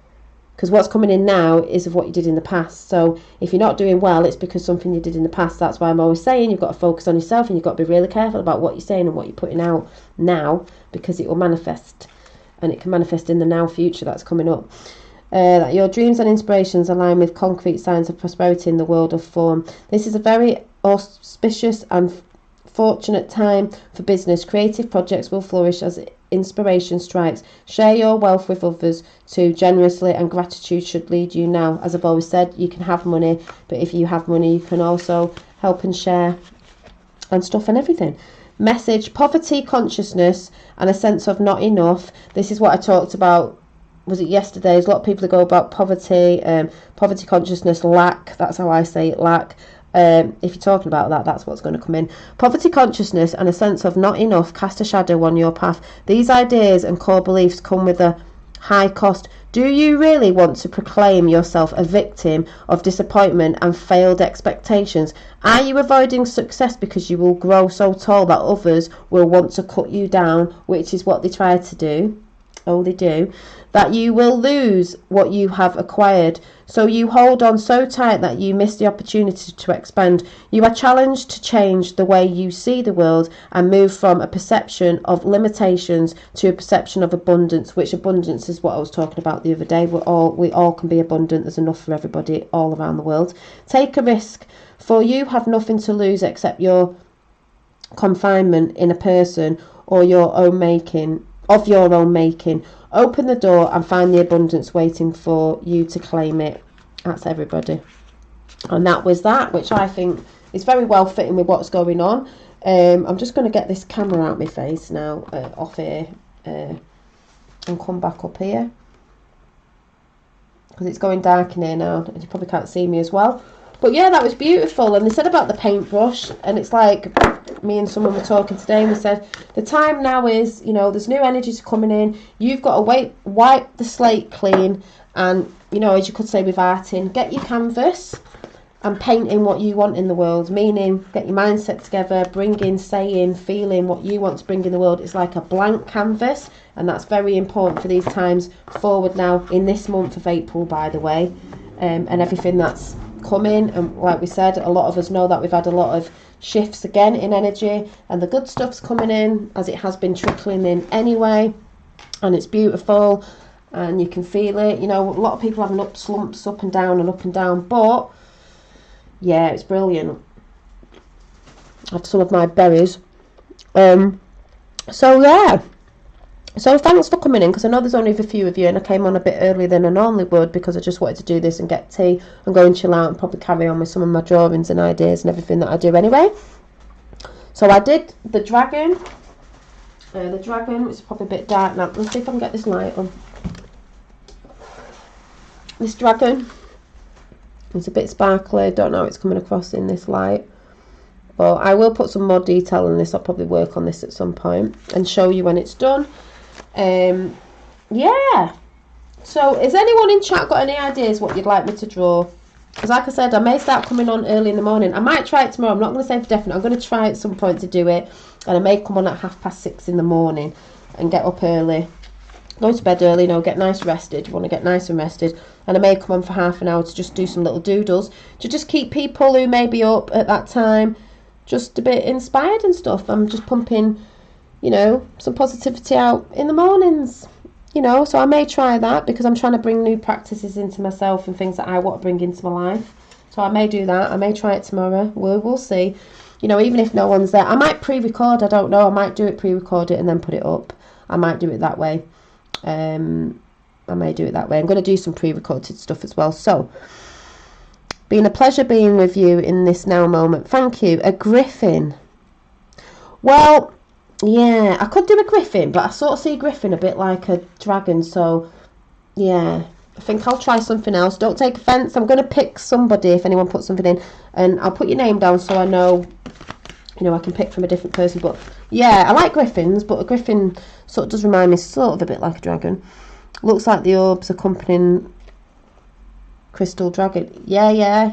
because what's coming in now is of what you did in the past. So if you're not doing well, it's because something you did in the past. That's why I'm always saying you've got to focus on yourself, and you've got to be really careful about what you're saying and what you're putting out now, because it will manifest, and it can manifest in the now future that's coming up. That your dreams and inspirations align with concrete signs of prosperity in the world of form. This is a very auspicious and fortunate time for business. Creative projects will flourish as inspiration strikes. Share your wealth with others too generously, and gratitude should lead you now. As I've always said, you can have money, but if you have money you can also help and share and stuff and everything. Message: poverty consciousness and a sense of not enough. This is what I talked about, was it yesterday? There's a lot of people that go about poverty, poverty consciousness, lack. That's how I say it, lack. If you're talking about that, that's what's going to come in. Poverty consciousness and a sense of not enough cast a shadow on your path. These ideas and core beliefs come with a high cost. Do you really want to proclaim yourself a victim of disappointment and failed expectations? Are you avoiding success because you will grow so tall that others will want to cut you down, which is what they try to do? Oh, they do. That you will lose what you have acquired. So you hold on so tight that you miss the opportunity to expand. You are challenged to change the way you see the world and move from a perception of limitations to a perception of abundance, which abundance is what I was talking about the other day. We all can be abundant. There's enough for everybody all around the world. Take a risk, for you have nothing to lose except your confinement in a person or your own making. Of your own making. Open the door and find the abundance waiting for you to claim it. That's everybody. And that was that, which I think is very well fitting with what's going on. I'm just going to get this camera out my face now, off here, and come back up here, because it's going dark in here now and you probably can't see me as well. But yeah, that was beautiful. And they said about the paintbrush, and it's like, me and someone were talking today, and we said the time now is, you know, there's new energies coming in. You've got to wipe the slate clean, and, you know, as you could say with arting, get your canvas and paint in what you want in the world. Meaning, get your mindset together, bring in, saying, feeling what you want to bring in the world. It's like a blank canvas, and that's very important for these times forward now in this month of April, by the way, and everything that's coming. And like we said, a lot of us know that we've had a lot of shifts again in energy, and the good stuff's coming in as it has been trickling in anyway, and it's beautiful and you can feel it. You know, a lot of people having slumps up and down, but yeah, it's brilliant. I have some of my berries. So yeah, so thanks for coming in, because I know there's only a few of you, and I came on a bit earlier than I normally would because I just wanted to do this and get tea and go and chill out and probably carry on with some of my drawings and ideas and everything that I do anyway. So I did the dragon. The dragon is probably a bit dark now. Let's see if I can get this light on. This dragon is a bit sparkly. Don't know how it's coming across in this light, but I will put some more detail in this. I'll probably work on this at some point and show you when it's done. Yeah, so has anyone in chat got any ideas what you'd like me to draw? Because like I said, I may start coming on early in the morning. I might try it tomorrow. I'm not going to say for definite. I'm going to try at some point to do it, and I may come on at 6:30 in the morning and get up early, go to bed early, you know, get nice rested. You want to get nice and rested, and I may come on for half an hour to just do some little doodles to just keep people who may be up at that time just a bit inspired and stuff. I'm just pumping, you know, some positivity out in the mornings, you know, so I may try that because I'm trying to bring new practices into myself and things that I want to bring into my life. So I may do that. I may try it tomorrow. We'll see. You know, even if no one's there, I might pre-record. I don't know. I might do it, pre-record it and then put it up. I might do it that way. I may do it that way. I'm going to do some pre-recorded stuff as well. So, been a pleasure being with you in this now moment. Thank you. A griffin. Well, yeah, I could do a griffin, but I sort of see a griffin a bit like a dragon, so yeah, I think I'll try something else. Don't take offence. I'm going to pick somebody if anyone puts something in, and I'll put your name down so I know, you know, I can pick from a different person. But yeah, I like griffins, but a griffin sort of does remind me sort of a bit like a dragon. Looks like the orbs accompanying crystal dragon. Yeah.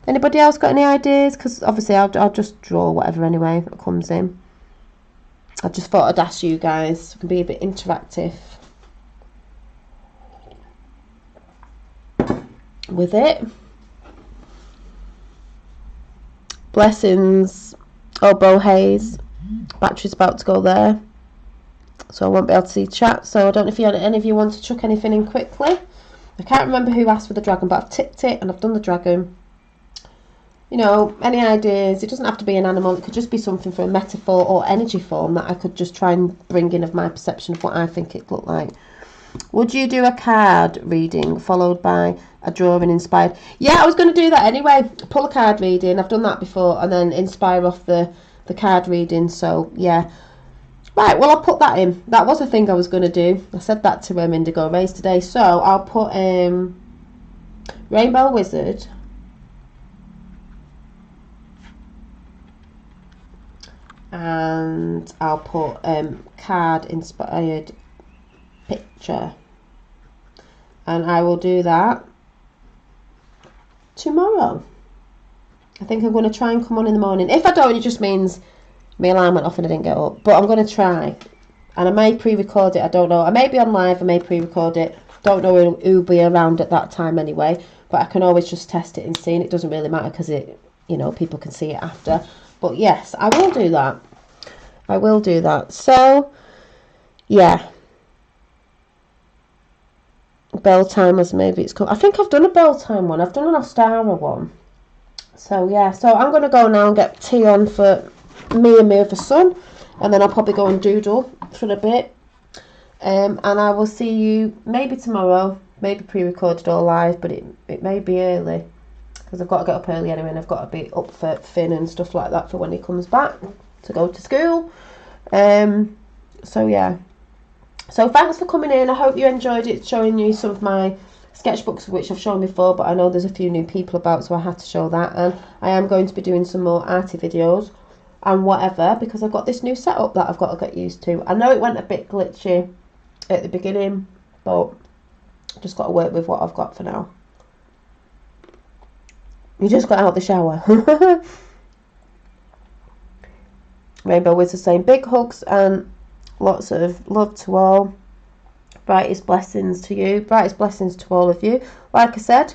Anybody else got any ideas? Because obviously I'll just draw whatever anyway that comes in. I just thought I'd ask you guys. It can be a bit interactive with it. Blessings. Oh, Bo Hayes. Battery's about to go there, so I won't be able to see chat. So I don't know if any of you want to chuck anything in quickly. I can't remember who asked for the dragon, but I've ticked it and I've done the dragon. You know, any ideas? It doesn't have to be an animal. It could just be something from a metaphor or energy form that I could just try and bring in of my perception of what I think it looked like. Would you do a card reading followed by a drawing inspired? Yeah, I was going to do that anyway. Pull a card reading. I've done that before, and then inspire off the card reading. So yeah. Right, well, I'll put that in. That was a thing I was going to do. I said that to Indigo Maze today. So I'll put Rainbow Wizard. And I'll put card inspired picture. And I will do that tomorrow. I think I'm going to try and come on in the morning. If I don't, it just means my alarm went off and I didn't get up. But I'm going to try. And I may pre-record it, I don't know. I may be on live, I may pre-record it. Don't know who'll be around at that time anyway. But I can always just test it and see. And it doesn't really matter because it, you know, people can see it after. But yes, I will do that. I will do that. So, yeah. Bell timers, maybe it's called. I think I've done a bell time one. I've done an Ostara one. So, yeah. So, I'm going to go now and get tea on for me and my other son. And then I'll probably go and doodle for a bit. And I will see you maybe tomorrow. Maybe pre-recorded or live, but it may be early. Because I've got to get up early anyway, and I've got to be up for Finn and stuff like that for when he comes back to go to school. So yeah. So thanks for coming in. I hope you enjoyed it, showing you some of my sketchbooks, which I've shown before, but I know there's a few new people about, so I had to show that. And I am going to be doing some more arty videos and whatever, because I've got this new setup that I've got to get used to. I know it went a bit glitchy at the beginning, but just got to work with what I've got for now. You just got out of the shower. Rainbow was the same. Big hugs and lots of love to all. Brightest blessings to you. Brightest blessings to all of you. Like I said,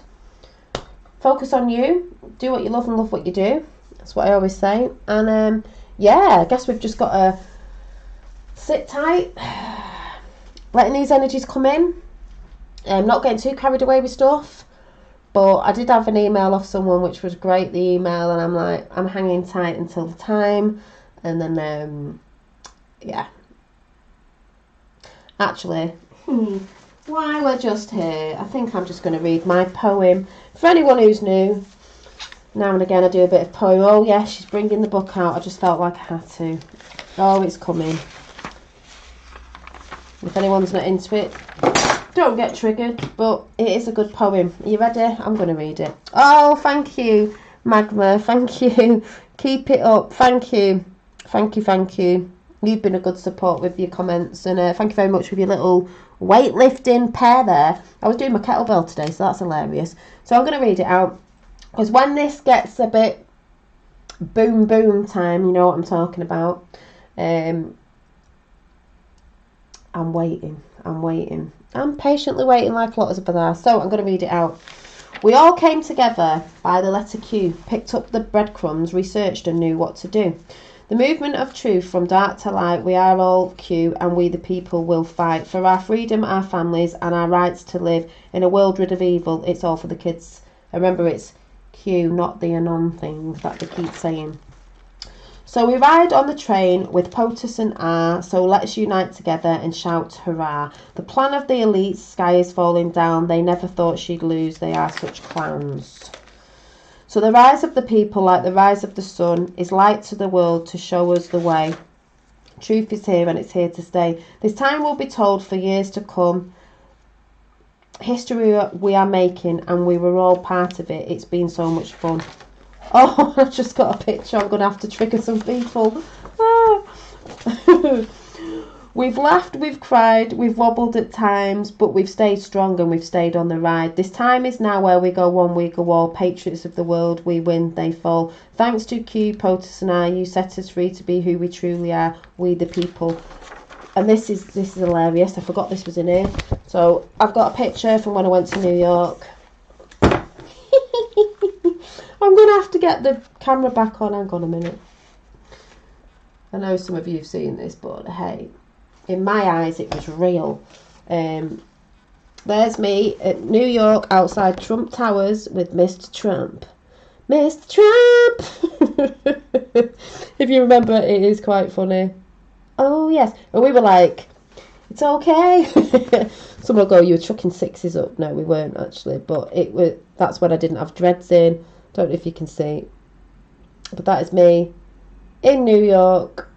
focus on you. Do what you love and love what you do. That's what I always say. And yeah, I guess we've just got to sit tight. Letting these energies come in. Not getting too carried away with stuff. But I did have an email off someone, which was great, the email, and I'm like, I'm hanging tight until the time. And then, yeah. Actually, while we're just here, I think I'm just going to read my poem. For anyone who's new, now and again I do a bit of poem. Oh, yeah, she's bringing the book out. I just felt like I had to. Oh, it's coming. If anyone's not into it, don't get triggered, but it is a good poem. Are you ready? I'm going to read it. Oh, thank you, Magma. Thank you. Keep it up. Thank you. Thank you, thank you. You've been a good support with your comments, and thank you very much with your little weightlifting pair there. I was doing my kettlebell today, so that's hilarious. So I'm going to read it out, because when this gets a bit boom boom time, you know what I'm talking about. I'm waiting. I'm patiently waiting like a lot of others. So I'm going to read it out. We all came together by the letter Q, picked up the breadcrumbs, researched and knew what to do. The movement of truth from dark to light, we are all Q, and we the people will fight for our freedom, our families and our rights to live in a world rid of evil. It's all for the kids. Remember, it's Q, not the anon thing that they keep saying. So we ride on the train with POTUS and R, so let's unite together and shout hurrah. The plan of the elites, sky is falling down, they never thought she'd lose, they are such clowns. So the rise of the people, like the rise of the sun, is light to the world to show us the way. Truth is here and it's here to stay. This time will be told for years to come. History we are making, and we were all part of it. It's been so much fun. Oh, I just got a picture. I'm going to have to trigger some people. Ah. We've laughed, we've cried, we've wobbled at times, but we've stayed strong and we've stayed on the ride. This time is now where we go one, we go all. Patriots of the world, we win, they fall. Thanks to Q, POTUS and I, you set us free to be who we truly are, we the people. And this is hilarious. I forgot this was in here. So I've got a picture from when I went to New York. I'm going to have to get the camera back on. Hang on a minute. I know some of you have seen this, but hey, in my eyes it was real. There's me at New York outside Trump Towers with Mr. Trump. Mr. Trump! If you remember, it is quite funny. Oh, yes. And we were like, it's okay. Someone will go, you were chucking sixes up. No, we weren't actually. But that's when I didn't have dreads in. Don't know if you can see. But that is me in New York.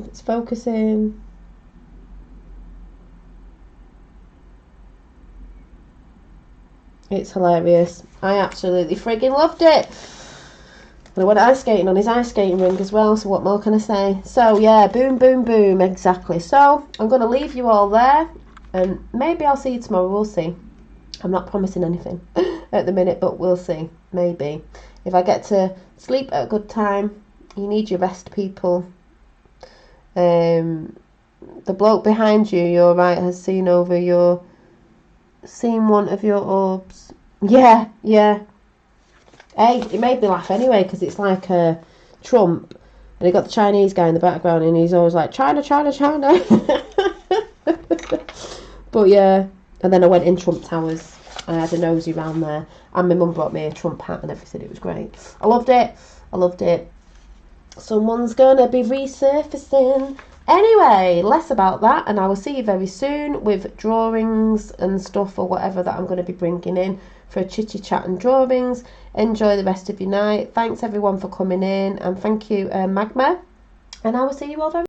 It's focusing. It's hilarious. I absolutely friggin' loved it. And I went ice skating on his ice skating ring as well, so what more can I say? So yeah, boom, boom, boom, exactly. So I'm going to leave you all there, and maybe I'll see you tomorrow, we'll see. I'm not promising anything at the minute, but we'll see, maybe. If I get to sleep at a good time, you need your rest, people. The bloke behind you, you're right, has seen one of your orbs. Yeah. Hey, it made me laugh anyway, because it's like a Trump, and he got the Chinese guy in the background, and he's always like, China. But yeah, and then I went in Trump Towers, and I had a nosy round there, and my mum brought me a Trump hat and everything. It was great. I loved it. Someone's gonna be resurfacing. Anyway, less about that, and I will see you very soon with drawings and stuff or whatever that I'm going to be bringing in for a chitty chat and drawings. Enjoy the rest of your night. Thanks everyone for coming in, and thank you, Magma, and I will see you all very